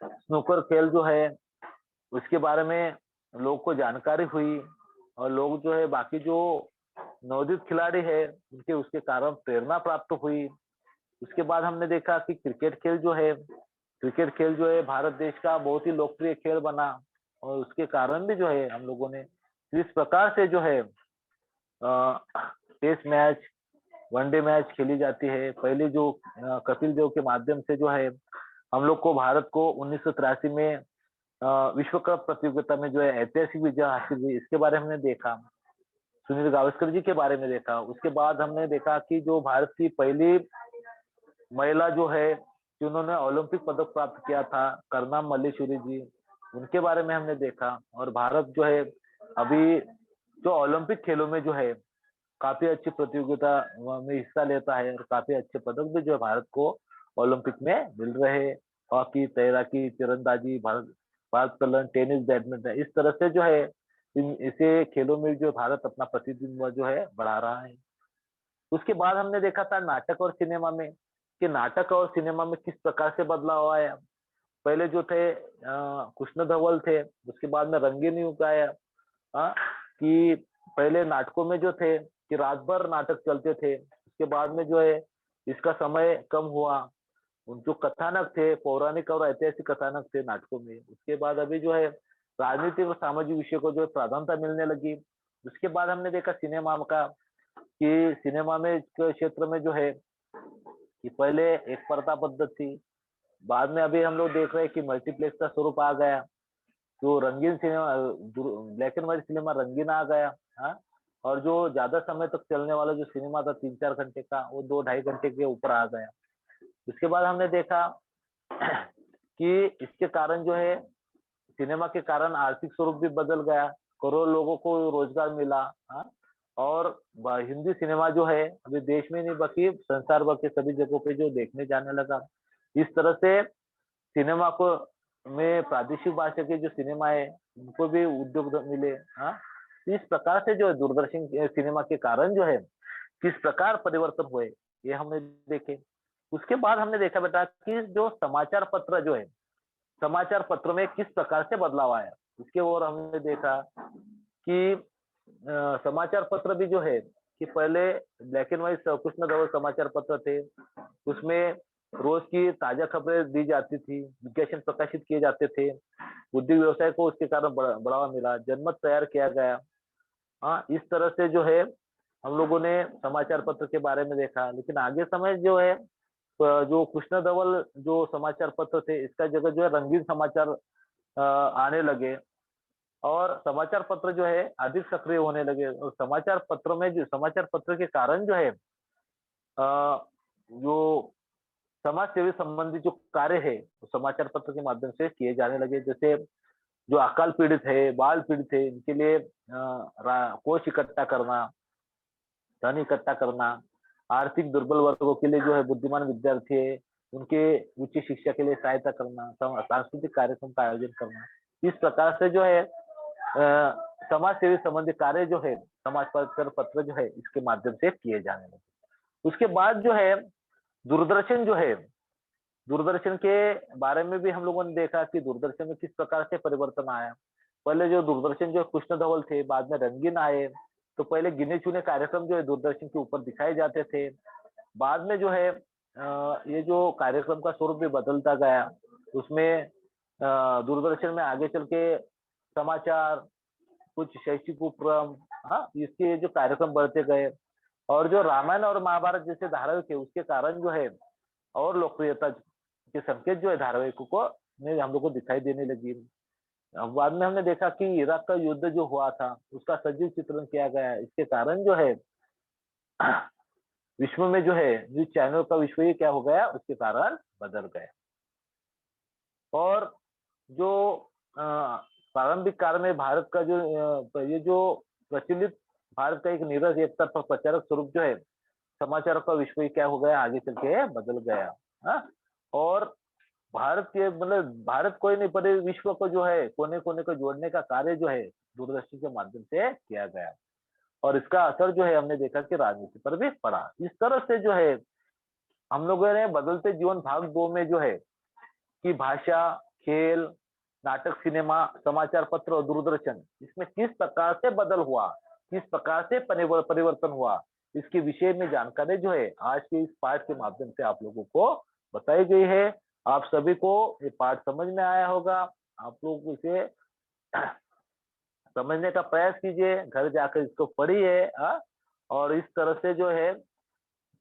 स्नूकर खेल जो है उसके बारे में लोग को जानकारी हुई, और लोग जो है बाकी जो नवोदित खिलाड़ी है उनके उसके कारण प्रेरणा प्राप्त हुई। उसके बाद हमने देखा कि क्रिकेट खेल जो है भारत देश का बहुत ही लोकप्रिय खेल बना, और उसके कारण भी जो है हम लोगों ने इस प्रकार से जो है टेस्ट मैच, वनडे मैच खेली जाती है। पहले जो कपिल देव के माध्यम से जो है हम लोग को भारत को 1983 में विश्व कप प्रतियोगिता में जो है ऐतिहासिक विजय हासिल हुई, इसके बारे में हमने देखा। सुनील गावस्कर जी के बारे में देखा। उसके बाद हमने देखा कि जो भारत की पहली महिला जो है जिन्होंने ओलंपिक पदक प्राप्त किया था, करनाम मल्लेश्वरी जी, उनके बारे में हमने देखा। और भारत जो है अभी जो ओलंपिक खेलों में जो है काफी अच्छी प्रतियोगिता में हिस्सा लेता है, और काफी अच्छे पदक भी जो है भारत को ओलंपिक में मिल रहे। हॉकी, तैराकी, तीरंदाजी, भारोत्तोलन, टेनिस, बैडमिंटन, इस तरह से जो है इसे खेलों में जो भारत अपना प्रतिनिधित्व जो है बढ़ा रहा है। उसके बाद हमने देखा था नाटक और सिनेमा में, कि नाटक और सिनेमा में किस प्रकार से बदलाव आया। पहले जो थे कृष्ण धवल थे, उसके बाद में रंगीन युग आया। कि पहले नाटकों में जो थे कि रात भर नाटक चलते थे, उसके बाद में जो है इसका समय कम हुआ। उन जो कथानक थे, पौराणिक और ऐतिहासिक कथानक थे नाटकों में, उसके बाद अभी जो है राजनीतिक और सामाजिक विषय को जो है प्राधान्यता मिलने लगी। उसके बाद हमने देखा सिनेमा का, कि सिनेमा में के क्षेत्र में जो है कि पहले एक पर्दा पद्धति थी, बाद में अभी हम लोग देख रहे हैं कि मल्टीप्लेक्स का स्वरूप आ गया, जो रंगीन cinema, black and white cinema रंगीन आ गया। हाँ, और जो ज्यादा समय तक चलने वाला जो सिनेमा था 3-4 घंटे का, वो 2-2.5 घंटे के ऊपर आ गया। उसके बाद हमने देखा कि इसके कारण जो है सिनेमा के कारण आर्थिक स्वरूप भी बदल गया, करोड़ों लोगों को रोजगार मिला। हाँ, और हिंदी सिनेमा जो है अभी देश में नहीं बल्कि संसार भर के सभी जगहों पे जो देखने जाने लगा। इस तरह से सिनेमा को में प्रादेशिक भाषा के जो सिनेमा है उनको भी उद्योग मिले। हाँ, इस प्रकार से जो है दूरदर्शन सिनेमा के कारण जो है किस प्रकार परिवर्तन हुए, ये हमने देखे। उसके बाद हमने देखा बेटा कि जो समाचार पत्र जो है, समाचार पत्र में किस प्रकार से बदलाव आया, इसके और हमने देखा कि समाचार पत्र भी जो है कि पहले ब्लैक एंड व्हाइट कृष्ण धवल समाचार पत्र थे, उसमें रोज की ताजा खबरें दी जाती थी, विज्ञापन प्रकाशित किए जाते थे, उद्योग व्यवसाय को उसके कारण बढ़ावा मिला, जनमत तैयार किया गया। हाँ, इस तरह से जो है हम लोगों ने समाचार पत्र के बारे में देखा। लेकिन आगे समय जो है जो कृष्ण धवल जो समाचार पत्र थे, इसका जगह जो है रंगीन समाचार आने लगे, और समाचार पत्र जो है अधिक सक्रिय होने लगे। और समाचार पत्र में जो समाचार पत्र के कारण जो है जो समाज सेवी संबंधी जो कार्य है वो समाचार पत्र के माध्यम से किए जाने लगे। जैसे जो अकाल पीड़ित है, बाल पीड़ित है, इनके लिए कोष इकट्ठा करना, धन इकट्ठा करना, आर्थिक दुर्बल वर्गों के लिए जो है बुद्धिमान विद्यार्थी है उनके उच्च शिक्षा के लिए सहायता करना, सांस्कृतिक कार्यक्रम का आयोजन करना, इस प्रकार से जो है समाज सेवी संबंधी कार्य जो है समाचार पत्र जो है इसके माध्यम से किए जाने लगे। उसके बाद जो है दूरदर्शन जो है, दूरदर्शन के बारे में भी हम लोगों ने देखा कि दूरदर्शन में किस प्रकार से परिवर्तन आया। पहले जो दूरदर्शन जो कृष्ण धवल थे, बाद में रंगीन आए, तो पहले गिने चुने कार्यक्रम जो है दूरदर्शन के ऊपर दिखाए जाते थे। बाद में जो है ये जो कार्यक्रम का स्वरूप भी बदलता गया, उसमें दूरदर्शन में आगे चल के समाचार, कुछ शैक्षिक उपक्रम, हाँ, इसके जो कार्यक्रम बढ़ते गए, और जो रामायण और महाभारत जैसे धारावाहिक है उसके कारण जो है और लोकप्रियता के संकेत जो है धारावाहिकों को में हम लोग को दिखाई देने लगी। अब बाद में हमने देखा कि इराक का युद्ध जो हुआ था उसका सजीव चित्रण किया गया है। इसके कारण जो है विश्व में जो है न्यूज चैनल का विश्व ही क्या हो गया, उसके कारण बदल गया। और जो प्रारंभिक काल में भारत का जो ये जो प्रचलित भारत का एक नीरज एक तरफा प्रचारक स्वरूप जो है समाचारों का विश्व ही क्या हो गया, आगे चल के बदल गया। हाँ? और भारत के मतलब भारत कोई नहीं पर विश्व को जो है कोने कोने को जोड़ने का कार्य जो है दूरदर्शी के माध्यम से किया गया। और इसका असर जो है हमने देखा कि राजनीति पर भी पड़ा। इस तरह से जो है हम लोगों ने बदलते जीवन भाग 2 में जो है कि भाषा, खेल, नाटक, सिनेमा, समाचार पत्र और दूरदर्शन इसमें किस प्रकार से बदल हुआ, किस प्रकार से परिवर्तन हुआ, इसके विषय में जानकारी जो है आज के इस पाठ के माध्यम से आप लोगों को बताई गई है। आप सभी को ये पाठ समझ में आया होगा। आप लोग इसे समझने का प्रयास कीजिए, घर जाकर इसको पढ़िए। और इस तरह से जो है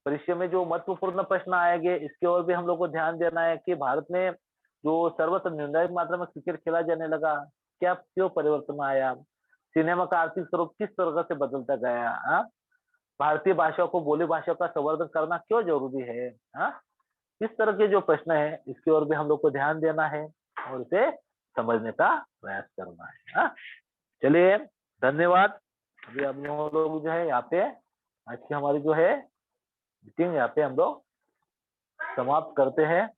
भविष्य में जो महत्वपूर्ण प्रश्न आएंगे इसके ओर भी हम लोग को ध्यान देना है कि भारत में जो सर्वत्र निर्णायक मात्रा में क्रिकेट खेला जाने लगा, क्या क्यों परिवर्तन आया, सिनेमा का आर्थिक स्वरूप किस तरह से बदलता गया, भारतीय भाषा को बोली भाषा का संवर्धन करना क्यों जरूरी है। इस तरह के जो प्रश्न है इसकी ओर भी हम लोग को ध्यान देना है और इसे समझने का प्रयास करना है। चलिए, धन्यवाद। अभी हम लोग जो है यहाँ पे आज की हमारी जो है मीटिंग यहाँ पे हम लोग समाप्त करते हैं।